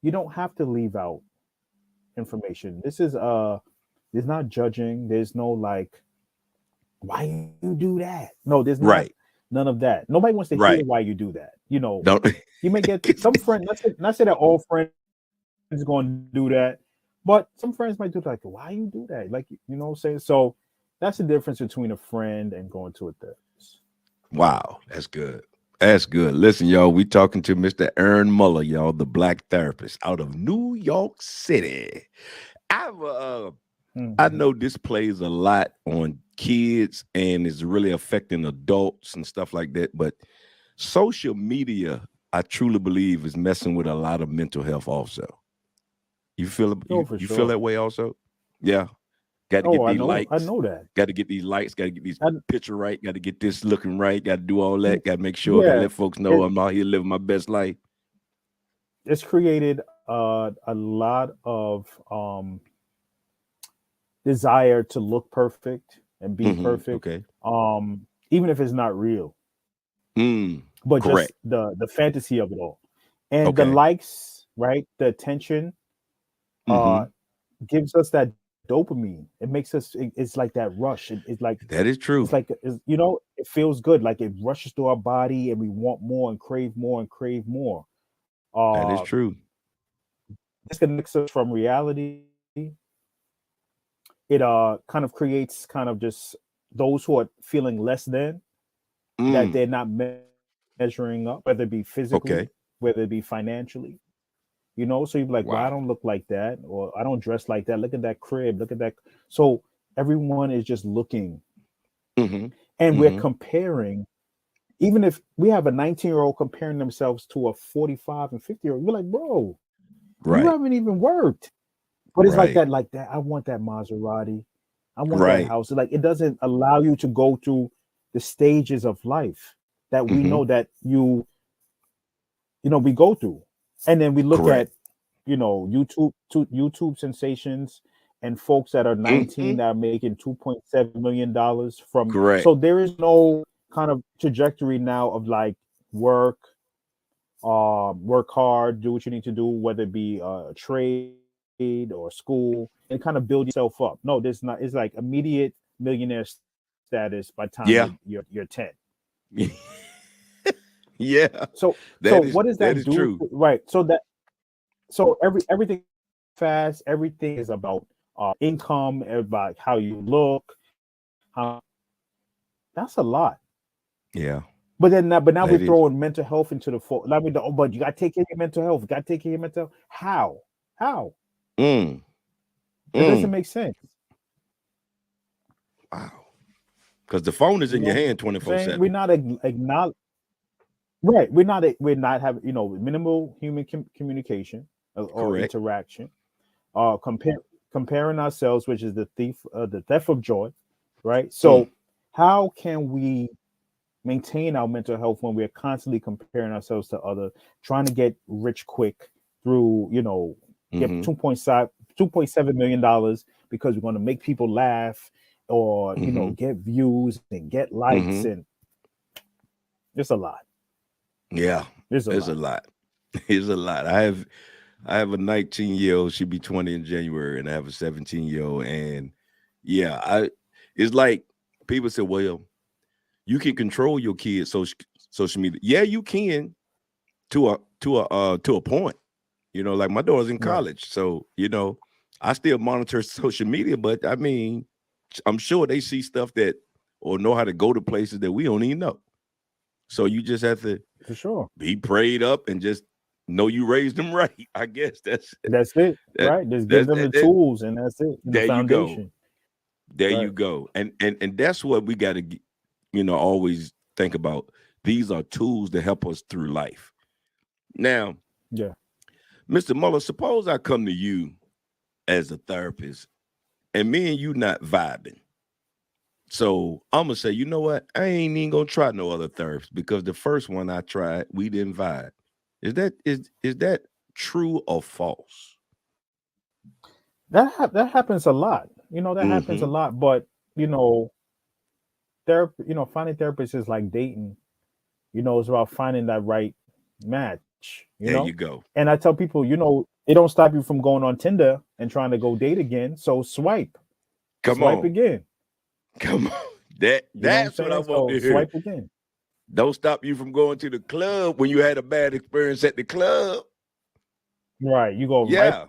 [SPEAKER 3] you don't have to leave out information. There's not judging. There's no like, why you do that? No, there's not
[SPEAKER 2] Right.
[SPEAKER 3] none of that. Nobody wants to hear
[SPEAKER 2] Right.
[SPEAKER 3] why you do that.
[SPEAKER 2] Don't.
[SPEAKER 3] You may get some friends. Not say that all friends going to do that, but some friends might do like, why you do that? Like, what I'm saying. So that's the difference between a friend and going to a therapist.
[SPEAKER 2] Wow. That's good. That's good. Listen, y'all, we talking to Mr. Arron Muller, y'all, the black therapist out of New York City. I've I
[SPEAKER 3] Mhm.
[SPEAKER 2] know this plays a lot on kids and is really affecting adults and stuff like that. But social media, I truly believe, is messing with a lot of mental health also. You feel
[SPEAKER 3] Oh,
[SPEAKER 2] you
[SPEAKER 3] for
[SPEAKER 2] you feel that
[SPEAKER 3] sure.
[SPEAKER 2] way also? Yeah. Got to
[SPEAKER 3] Oh,
[SPEAKER 2] get
[SPEAKER 3] I
[SPEAKER 2] these
[SPEAKER 3] know. I
[SPEAKER 2] likes,
[SPEAKER 3] know that.
[SPEAKER 2] got to get these likes, got to get these
[SPEAKER 3] And
[SPEAKER 2] picture right, got to get this looking right, got to do all that, got to make sure, got to
[SPEAKER 3] yeah,
[SPEAKER 2] let folks know
[SPEAKER 3] it
[SPEAKER 2] I'm out here living my best life.
[SPEAKER 3] it's created a lot of desire to look perfect and be perfect,
[SPEAKER 2] Okay.
[SPEAKER 3] even if it's not real,
[SPEAKER 2] Mm.
[SPEAKER 3] but just
[SPEAKER 2] Correct.
[SPEAKER 3] the fantasy of it all, and the
[SPEAKER 2] Okay.
[SPEAKER 3] likes, right? The attention uh
[SPEAKER 2] Mm-hmm.
[SPEAKER 3] gives us that dopamine. It makes us. It's like that rush. It's like
[SPEAKER 2] That is true.
[SPEAKER 3] it feels good. Like it rushes through our body, and we want more and crave more and crave more.
[SPEAKER 2] That is
[SPEAKER 3] Uh,
[SPEAKER 2] true.
[SPEAKER 3] Disconnects us from reality. It kind of creates kind of just those who are feeling less than, that
[SPEAKER 2] Mm.
[SPEAKER 3] they're not measuring up, whether it be physically,
[SPEAKER 2] Okay.
[SPEAKER 3] whether it be financially. So you're like, well, I
[SPEAKER 2] Wow.
[SPEAKER 3] don't look like that, or I don't dress like that. Look at that crib. Look at that. So everyone is just looking,
[SPEAKER 2] Mm-hmm.
[SPEAKER 3] and we're
[SPEAKER 2] Mm-hmm.
[SPEAKER 3] comparing. Even if we have a 19-year-old comparing themselves to a 45 and 50-year-old, you're like, bro, you
[SPEAKER 2] Right.
[SPEAKER 3] haven't even worked. But it's like
[SPEAKER 2] Right.
[SPEAKER 3] that, I want that Maserati. I want that
[SPEAKER 2] Right.
[SPEAKER 3] house. Like, it doesn't allow you to go through the stages of life that we
[SPEAKER 2] Mm-hmm.
[SPEAKER 3] know that we go through. And then we look
[SPEAKER 2] Correct.
[SPEAKER 3] at, YouTube sensations, and folks that are
[SPEAKER 2] Mm-hmm.
[SPEAKER 3] 19 that are making $2.7 million from.
[SPEAKER 2] Correct.
[SPEAKER 3] So there is no kind of trajectory now of like work hard, do what you need to do, whether it be a trade or school, and kind of build yourself up. No, there's not. It's like immediate millionaire status by the time
[SPEAKER 2] Yeah.
[SPEAKER 3] you're 10.
[SPEAKER 2] Yeah.
[SPEAKER 3] So what does
[SPEAKER 2] That
[SPEAKER 3] that
[SPEAKER 2] is
[SPEAKER 3] do?
[SPEAKER 2] true.
[SPEAKER 3] Right. So everything fast. Everything is about income, about how you look. How That's a lot.
[SPEAKER 2] Yeah.
[SPEAKER 3] But now we're
[SPEAKER 2] That is.
[SPEAKER 3] throwing mental health into the fore. Like but you gotta take care of your mental health. You gotta take care of your mental health. How? How?
[SPEAKER 2] Mm,
[SPEAKER 3] That doesn't
[SPEAKER 2] mm.
[SPEAKER 3] make sense.
[SPEAKER 2] Wow. Because the phone is
[SPEAKER 3] You
[SPEAKER 2] in your
[SPEAKER 3] know
[SPEAKER 2] hand
[SPEAKER 3] what I'm saying?
[SPEAKER 2] 24/7.
[SPEAKER 3] We're not acknowledge. Right. We're not having, minimal human communication or
[SPEAKER 2] Correct.
[SPEAKER 3] interaction. Comparing ourselves, which is the theft of joy. Right.
[SPEAKER 2] Mm,
[SPEAKER 3] So how can we maintain our mental health when we're constantly comparing ourselves to others, trying to get rich quick through, get
[SPEAKER 2] mm-hmm.
[SPEAKER 3] 2.7 million dollars because we're going to make people laugh, or
[SPEAKER 2] Mm-hmm.
[SPEAKER 3] get views and get likes,
[SPEAKER 2] Mm-hmm.
[SPEAKER 3] and it's a lot.
[SPEAKER 2] Yeah.
[SPEAKER 3] There's a
[SPEAKER 2] It's a
[SPEAKER 3] lot.
[SPEAKER 2] lot. It's a lot. I have a 19-year-old. She'll be 20 in January, and I have a 17-year-old. And yeah, it's like people say, well, you can control your kids' social media. Yeah, you can to a point. Like my daughter's in
[SPEAKER 3] Right.
[SPEAKER 2] college, so I still monitor social media, but I mean, I'm sure they see stuff that or know how to go to places that we don't even know. So you just have to
[SPEAKER 3] For sure.
[SPEAKER 2] be prayed up and just know you raised them right. I guess
[SPEAKER 3] That's it.
[SPEAKER 2] that
[SPEAKER 3] Right. Just give
[SPEAKER 2] that's
[SPEAKER 3] them the
[SPEAKER 2] that.
[SPEAKER 3] tools, and that's it. The
[SPEAKER 2] There you go.
[SPEAKER 3] foundation.
[SPEAKER 2] There
[SPEAKER 3] Right.
[SPEAKER 2] you go. And that's what we got to always think about. These are tools to help us through life. Now,
[SPEAKER 3] Yeah.
[SPEAKER 2] Mr. Muller, suppose I come to you as a therapist and me and you not vibing. So I'm gonna say, you know what? I ain't even gonna try no other therapist because the first one I tried, we didn't vibe. Is that true or false?
[SPEAKER 3] That happens a lot. That happens a
[SPEAKER 2] Mm-hmm.
[SPEAKER 3] lot. But you know, therapy. Finding therapists is like dating. It's about finding that right match.
[SPEAKER 2] There you go.
[SPEAKER 3] And I tell people, it don't stop you from going on Tinder and trying to go date again. So
[SPEAKER 2] Come
[SPEAKER 3] swipe
[SPEAKER 2] on.
[SPEAKER 3] again.
[SPEAKER 2] Come on. That
[SPEAKER 3] You know what I'm
[SPEAKER 2] that's what I
[SPEAKER 3] saying?
[SPEAKER 2] want
[SPEAKER 3] So
[SPEAKER 2] to hear.
[SPEAKER 3] swipe again.
[SPEAKER 2] Don't stop you from going to the club when you had a bad experience at the club.
[SPEAKER 3] Right. You go
[SPEAKER 2] Yeah.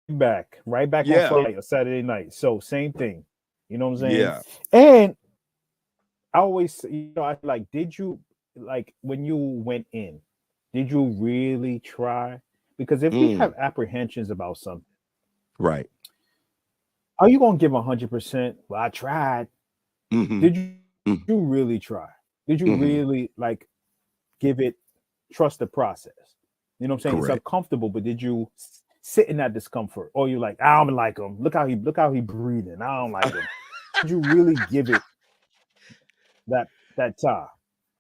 [SPEAKER 3] right back on
[SPEAKER 2] Yeah.
[SPEAKER 3] Friday or Saturday night. So same thing. You know what I'm saying?
[SPEAKER 2] Yeah.
[SPEAKER 3] And I always, I like, did you, like, when you went in, did you really try? Because if we
[SPEAKER 2] Mm,
[SPEAKER 3] have apprehensions about something,
[SPEAKER 2] right.
[SPEAKER 3] are you gonna give 100%? Well, I tried.
[SPEAKER 2] Mm-hmm.
[SPEAKER 3] Did you really try? Did you really,
[SPEAKER 2] Mm-hmm.
[SPEAKER 3] like, give it, trust the process? You know what I'm saying? It's
[SPEAKER 2] Correct.
[SPEAKER 3] uncomfortable, but did you sit in that discomfort, or you're like, I don't like him. Look how he breathing. I don't like him. Did you really give it that time?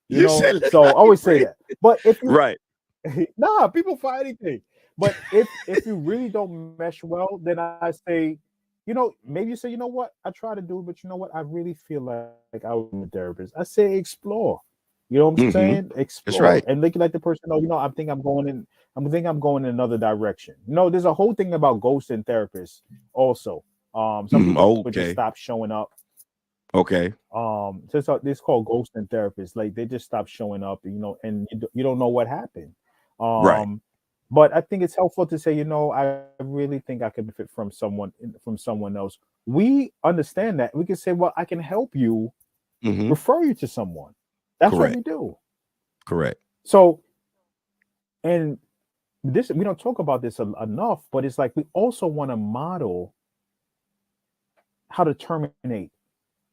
[SPEAKER 2] You said look
[SPEAKER 3] So I
[SPEAKER 2] like you
[SPEAKER 3] always say
[SPEAKER 2] breathe.
[SPEAKER 3] that. But if you
[SPEAKER 2] Right.
[SPEAKER 3] nah, people find anything. But if you really don't mesh well, then I say, maybe you say, what, I try to do it, but you know what, I really feel like I was a therapist. I say explore. You know what I'm saying?
[SPEAKER 2] Mm-hmm. That's
[SPEAKER 3] Explore
[SPEAKER 2] right.
[SPEAKER 3] and let the person know. I'm going in another direction. There's a whole thing about ghosting therapists. Also, some people just stop
[SPEAKER 2] Okay.
[SPEAKER 3] showing up.
[SPEAKER 2] Okay.
[SPEAKER 3] This called ghosting therapists. Like they just stop showing up, and you don't know what happened.
[SPEAKER 2] Right.
[SPEAKER 3] Um, but I think it's helpful to say, I really think I could benefit from someone else. We understand that. We can say, well, I can help you,
[SPEAKER 2] Mm-hmm.
[SPEAKER 3] refer you to someone. That's what we
[SPEAKER 2] Correct.
[SPEAKER 3] do.
[SPEAKER 2] Correct.
[SPEAKER 3] So, and this, we don't talk about this enough, but it's like we also want to model how to terminate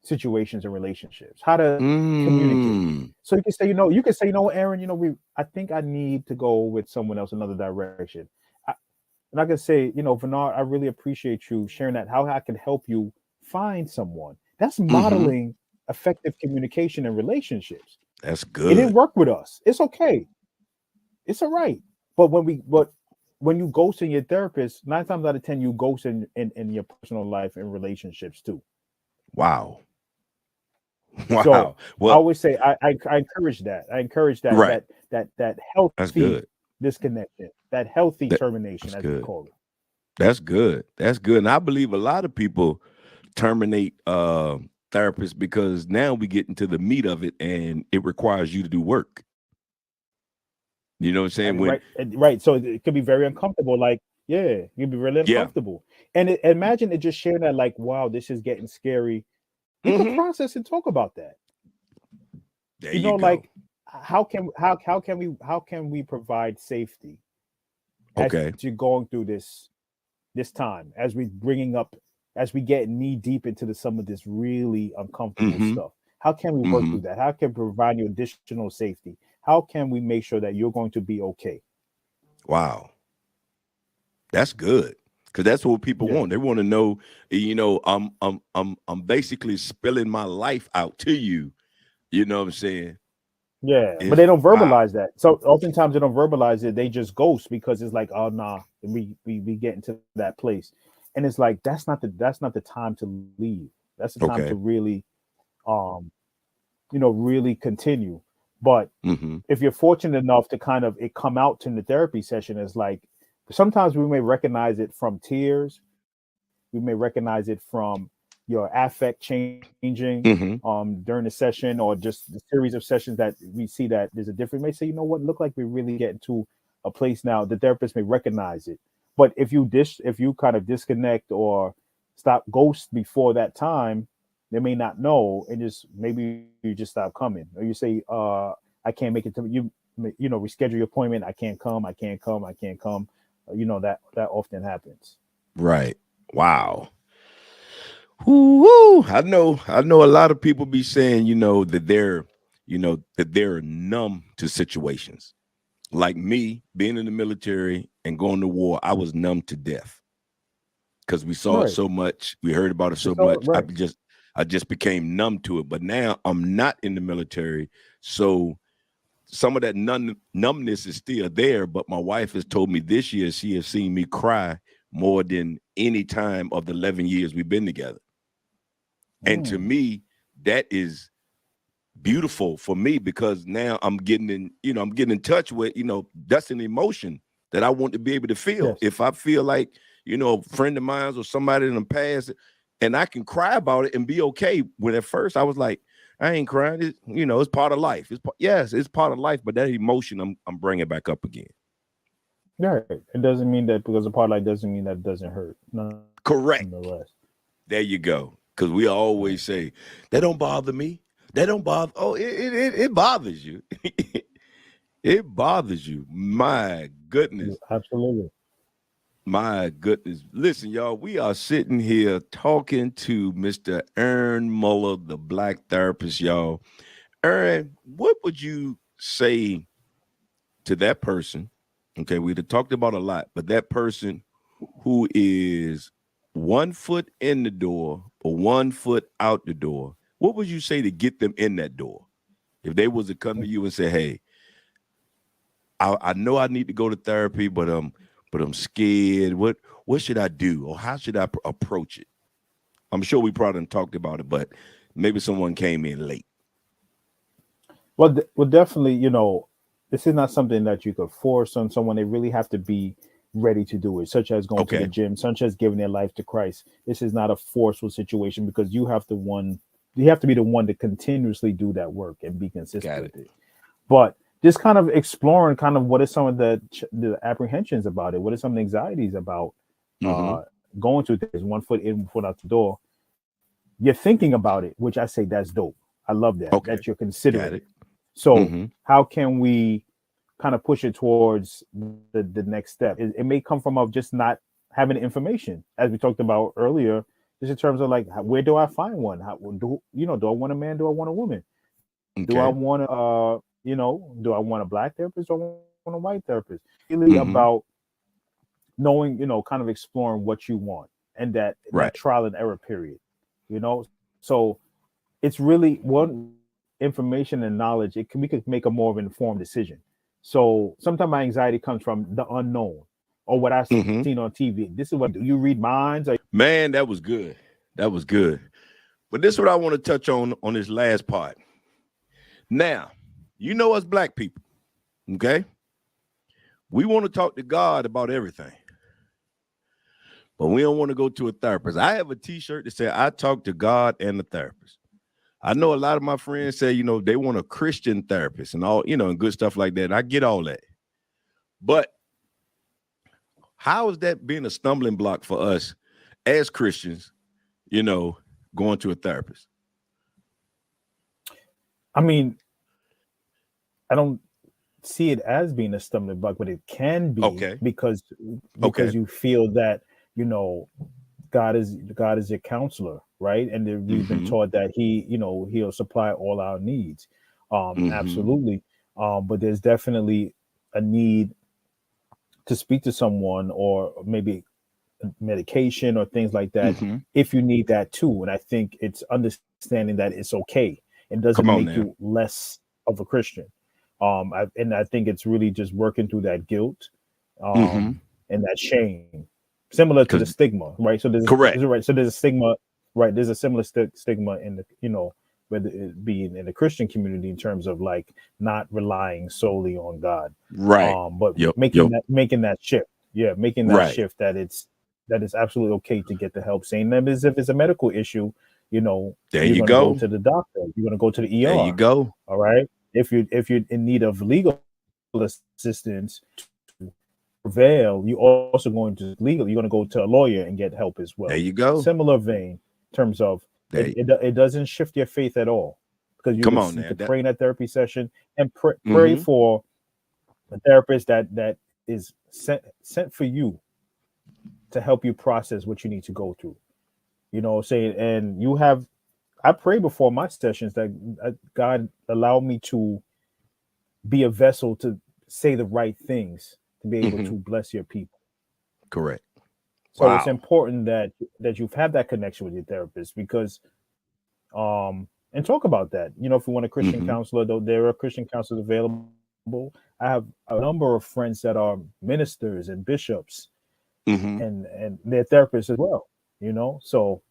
[SPEAKER 3] situations and relationships, how to communicate.
[SPEAKER 2] Mm.
[SPEAKER 3] So you can say, Aaron, I think I need to go with someone else another direction. And I can say, Bernard, I really appreciate you sharing that, how I can help you find someone. That's
[SPEAKER 2] Mm-hmm.
[SPEAKER 3] modeling effective communication in relationships.
[SPEAKER 2] That's
[SPEAKER 3] It didn't
[SPEAKER 2] good.
[SPEAKER 3] work with us. It's okay. It's all right. But when you ghost in your therapist, 9 times out of 10, you ghost in your personal life and relationships too.
[SPEAKER 2] Wow.
[SPEAKER 3] So
[SPEAKER 2] Wow.
[SPEAKER 3] I
[SPEAKER 2] Well,
[SPEAKER 3] always say I encourage that. I encourage that
[SPEAKER 2] right.
[SPEAKER 3] that
[SPEAKER 2] That's
[SPEAKER 3] healthy
[SPEAKER 2] good.
[SPEAKER 3] disconnection, that healthy
[SPEAKER 2] That,
[SPEAKER 3] termination,
[SPEAKER 2] that's
[SPEAKER 3] as we
[SPEAKER 2] good.
[SPEAKER 3] call it.
[SPEAKER 2] That's good. That's good. And I believe a lot of people terminate therapists because now we get into the meat of it and it requires you to do work. You know what I'm saying? When
[SPEAKER 3] Right. So it could be very uncomfortable. Like, yeah, you'd be really
[SPEAKER 2] yeah.
[SPEAKER 3] uncomfortable. And imagine it just sharing that, like, wow, this is getting scary. You could
[SPEAKER 2] Hmm.
[SPEAKER 3] process and talk about that.
[SPEAKER 2] There you go.
[SPEAKER 3] Like how can we provide safety as
[SPEAKER 2] Okay.
[SPEAKER 3] you're going through this time, as we bringing up, as we get knee deep into some of this really uncomfortable
[SPEAKER 2] Hmm.
[SPEAKER 3] stuff. How can we work
[SPEAKER 2] Hmm.
[SPEAKER 3] through that? How can we provide you additional safety? How can we make sure that you're going to be okay?
[SPEAKER 2] Wow. That's good. Because that's what people
[SPEAKER 3] Yeah.
[SPEAKER 2] want. They want to know, I'm basically spilling my life out to you. You know what I'm saying?
[SPEAKER 3] Yeah, but
[SPEAKER 2] It's
[SPEAKER 3] they don't
[SPEAKER 2] wow.
[SPEAKER 3] verbalize that. So oftentimes they don't verbalize it. They just ghost because it's like, oh nah, we get into that place, and it's like that's not the time to leave. That's the time to
[SPEAKER 2] Okay.
[SPEAKER 3] really, um, really continue. But
[SPEAKER 2] Hmm.
[SPEAKER 3] if you're fortunate enough to kind of it come out in the therapy session, is like sometimes we may recognize it from tears, we may recognize it from your affect changing
[SPEAKER 2] Hmm.
[SPEAKER 3] during the session, or just the series of sessions that we see that there's a difference. We may say, you know what, look like we're really getting to a place now. The therapist may recognize it. But if you kind of disconnect or stop ghost before that time, they may not know, and just maybe you just stop coming, or you say, I can't make it to reschedule your appointment. I can't come. That often happens.
[SPEAKER 2] Right. Wow. Woo. I know a lot of people be saying, that they're numb to situations. Like me being in the military and going to war, I was numb to death because we saw it
[SPEAKER 3] Right.
[SPEAKER 2] so much, we heard about it so
[SPEAKER 3] It's all
[SPEAKER 2] much. I
[SPEAKER 3] right.
[SPEAKER 2] just I just became numb to it. But now I'm not in the military, so some of that numbness is still there. But my wife has told me this year she has seen me cry more than any time of the 11 years we've been together. And to
[SPEAKER 3] Mm,
[SPEAKER 2] me, that is beautiful for me because now I'm getting in touch with, that's an emotion that I want to be able to feel.
[SPEAKER 3] yes.
[SPEAKER 2] If I feel like, a friend of mine or somebody in the past, and I can cry about it and be okay. When at first I was like, I ain't crying. It's part of life. Yes, it's part of life, but that emotion I'm bringing back up again.
[SPEAKER 3] Right. It doesn't mean that because a part light doesn't mean that it doesn't hurt, nonetheless.
[SPEAKER 2] Correct. There you go. Because we
[SPEAKER 3] Right.
[SPEAKER 2] always say, that don't bother me. That don't bother. Oh, it bothers you. It bothers you. My goodness.
[SPEAKER 3] Absolutely.
[SPEAKER 2] My goodness. Listen, y'all, we are sitting here talking to Mr. Arron Muller, the black therapist, y'all. Arron, what would you say to that person? Okay, we've talked about a lot, but that person who is 1 foot in the door or 1 foot out the door, what would you say to get them in that door? If they was to come to you and say, hey, I know I need to go to therapy, but I'm scared. What should I do, or how should I approach it? I'm sure we probably done talked about it, but maybe someone came in late.
[SPEAKER 3] Well, definitely, this is not something that you could force on someone. They really have to be ready to do it, such as going to the
[SPEAKER 2] Okay,
[SPEAKER 3] gym, such as giving their life to Christ. This is not a forceful situation because you have to be the one to continuously do that work and be consistent
[SPEAKER 2] got it.
[SPEAKER 3] with it. But just kind of exploring kind of what is some of the apprehensions about it, what are some of the anxieties about
[SPEAKER 2] Mm-hmm.
[SPEAKER 3] uh going to this 1 foot in, 1 foot out the door. You're thinking about it, which I say that's dope. I love that
[SPEAKER 2] Okay,
[SPEAKER 3] you're
[SPEAKER 2] got
[SPEAKER 3] considering.
[SPEAKER 2] it.
[SPEAKER 3] So
[SPEAKER 2] Mm-hmm.
[SPEAKER 3] how can we kind of push it towards the next step? It may come from of just not having information, as we talked about earlier, just in terms of like where do I find one? How do I want a man? Do I want a woman? Do I
[SPEAKER 2] Okay.
[SPEAKER 3] want do I want a black therapist? Do I want a white therapist? Really
[SPEAKER 2] Mm-hmm.
[SPEAKER 3] about knowing, kind of exploring what you want, and that
[SPEAKER 2] Right.
[SPEAKER 3] trial and error period. So it's really one information and knowledge. We could make a more of an informed decision. So sometimes my anxiety comes from the unknown or what I've seen
[SPEAKER 2] Mm-hmm.
[SPEAKER 3] on TV. This is what do you read minds? Or
[SPEAKER 2] Man, that was good. That was good. But this is what I want to touch on this last part. Now, you know us black people, okay? We want to talk to God about everything. But we don't want to go to a therapist. I have a t-shirt that says, I talk to God and the therapist. I know a lot of my friends say, they want a Christian therapist and all, and good stuff like that. And I get all that. But how is that being a stumbling block for us as Christians, going to a therapist?
[SPEAKER 3] I mean, I don't see it as being a stumbling block, but it can be because you feel that, God is your counselor, right? And we've been taught that he'll supply all our needs. Absolutely. But there's definitely a need to speak to someone, or maybe medication or things like that, if you need that too. And I think it's understanding that it's okay. It doesn't make you less of a Christian. I think it's really just working through that guilt and that shame, similar to the stigma, right? So there's right. So there's a stigma, right? There's a similar stigma in the, whether it be in the Christian community in terms of like not relying solely on God,
[SPEAKER 2] right?
[SPEAKER 3] But making that shift, making that shift that it's absolutely okay to get the help. Saying that is, if it's a medical issue,
[SPEAKER 2] there
[SPEAKER 3] you're
[SPEAKER 2] you
[SPEAKER 3] gonna go to the doctor. You're gonna go to the ER.
[SPEAKER 2] There you go.
[SPEAKER 3] All right. If you're in need of legal assistance to prevail, you're also going to legal. You're going to go to a lawyer and get help as well.
[SPEAKER 2] There you go.
[SPEAKER 3] Similar vein in terms of it doesn't shift your faith at all, because you can pray in a therapy session and pray for a therapist that is sent for you to help you process what you need to go through. And you have. I pray before my sessions that God allow me to be a vessel to say the right things, to be able to bless your people.
[SPEAKER 2] Correct.
[SPEAKER 3] So it's important that you've had that connection with your therapist, because and talk about that. If you want a Christian counselor, though, there are Christian counselors available. I have a number of friends that are ministers and bishops and they're therapists as well, so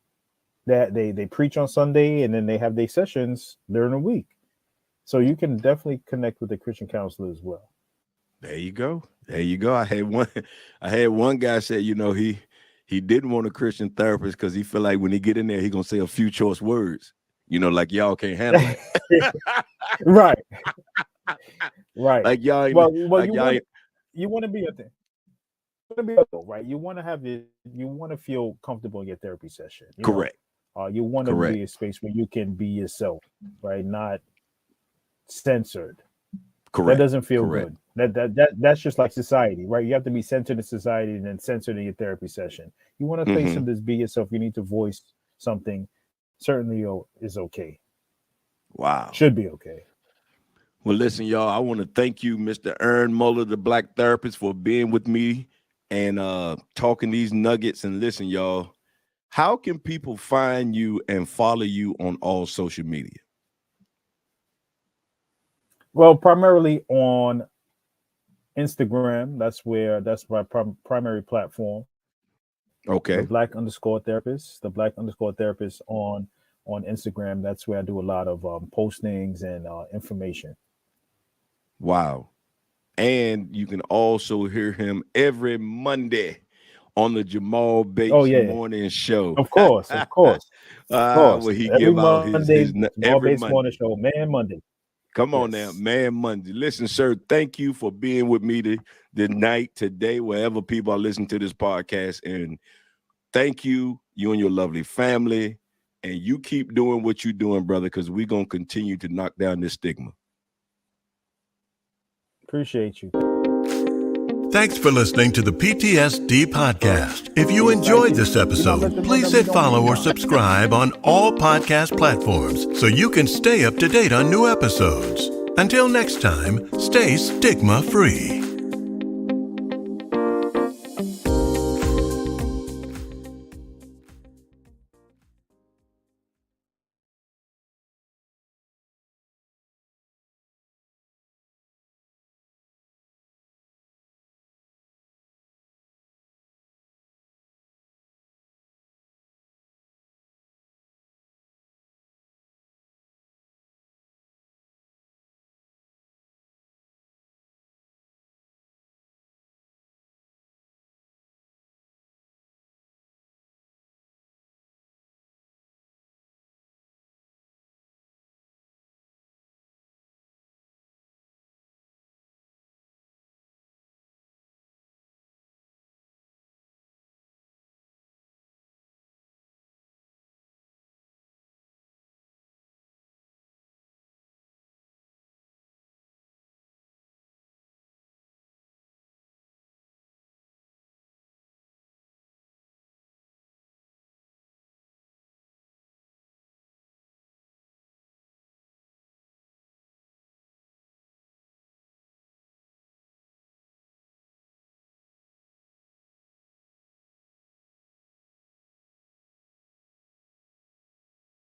[SPEAKER 3] that they preach on Sunday and then they have their sessions during the week. So you can definitely connect with a Christian counselor as well.
[SPEAKER 2] There you go. I had one guy say, he didn't want a Christian therapist because he feel like when he get in there, he gonna say a few choice words, like y'all can't handle it.
[SPEAKER 3] Right.
[SPEAKER 2] Like y'all.
[SPEAKER 3] You want to be a thing. Right. You want to have it. You want to feel comfortable in your therapy session.
[SPEAKER 2] Correct.
[SPEAKER 3] You want to be a space where you can be yourself, right? Not censored.
[SPEAKER 2] Correct.
[SPEAKER 3] That doesn't feel good. That's just like society, right? You have to be centered in society and then censored in your therapy session. You want a place to just be yourself. You need to voice something. Certainly is okay.
[SPEAKER 2] Wow.
[SPEAKER 3] Should be okay.
[SPEAKER 2] Well, listen, y'all, I want to thank you, Mr. Arron Muller, the Black therapist, for being with me and talking these nuggets. And listen, y'all, how can people find you and follow you on all social media?
[SPEAKER 3] Well, primarily on Instagram. That's my primary platform.
[SPEAKER 2] Okay.
[SPEAKER 3] The Black_therapist on Instagram. That's where I do a lot of postings and information.
[SPEAKER 2] Wow. And you can also hear him every Monday on the Jamal Bates Morning Show.
[SPEAKER 3] Of course.
[SPEAKER 2] Where he
[SPEAKER 3] every
[SPEAKER 2] give out
[SPEAKER 3] Monday,
[SPEAKER 2] every
[SPEAKER 3] Bates Morning Show, Man Monday.
[SPEAKER 2] Come on now, Man Monday. Listen, sir, thank you for being with me today, wherever people are listening to this podcast. And thank you and your lovely family. And you keep doing what you're doing, brother, because we're going to continue to knock down this stigma.
[SPEAKER 3] Appreciate you.
[SPEAKER 1] Thanks for listening to the P.T.S.D. podcast. If you enjoyed this episode, please hit follow or subscribe on all podcast platforms so you can stay up to date on new episodes. Until next time, stay stigma-free.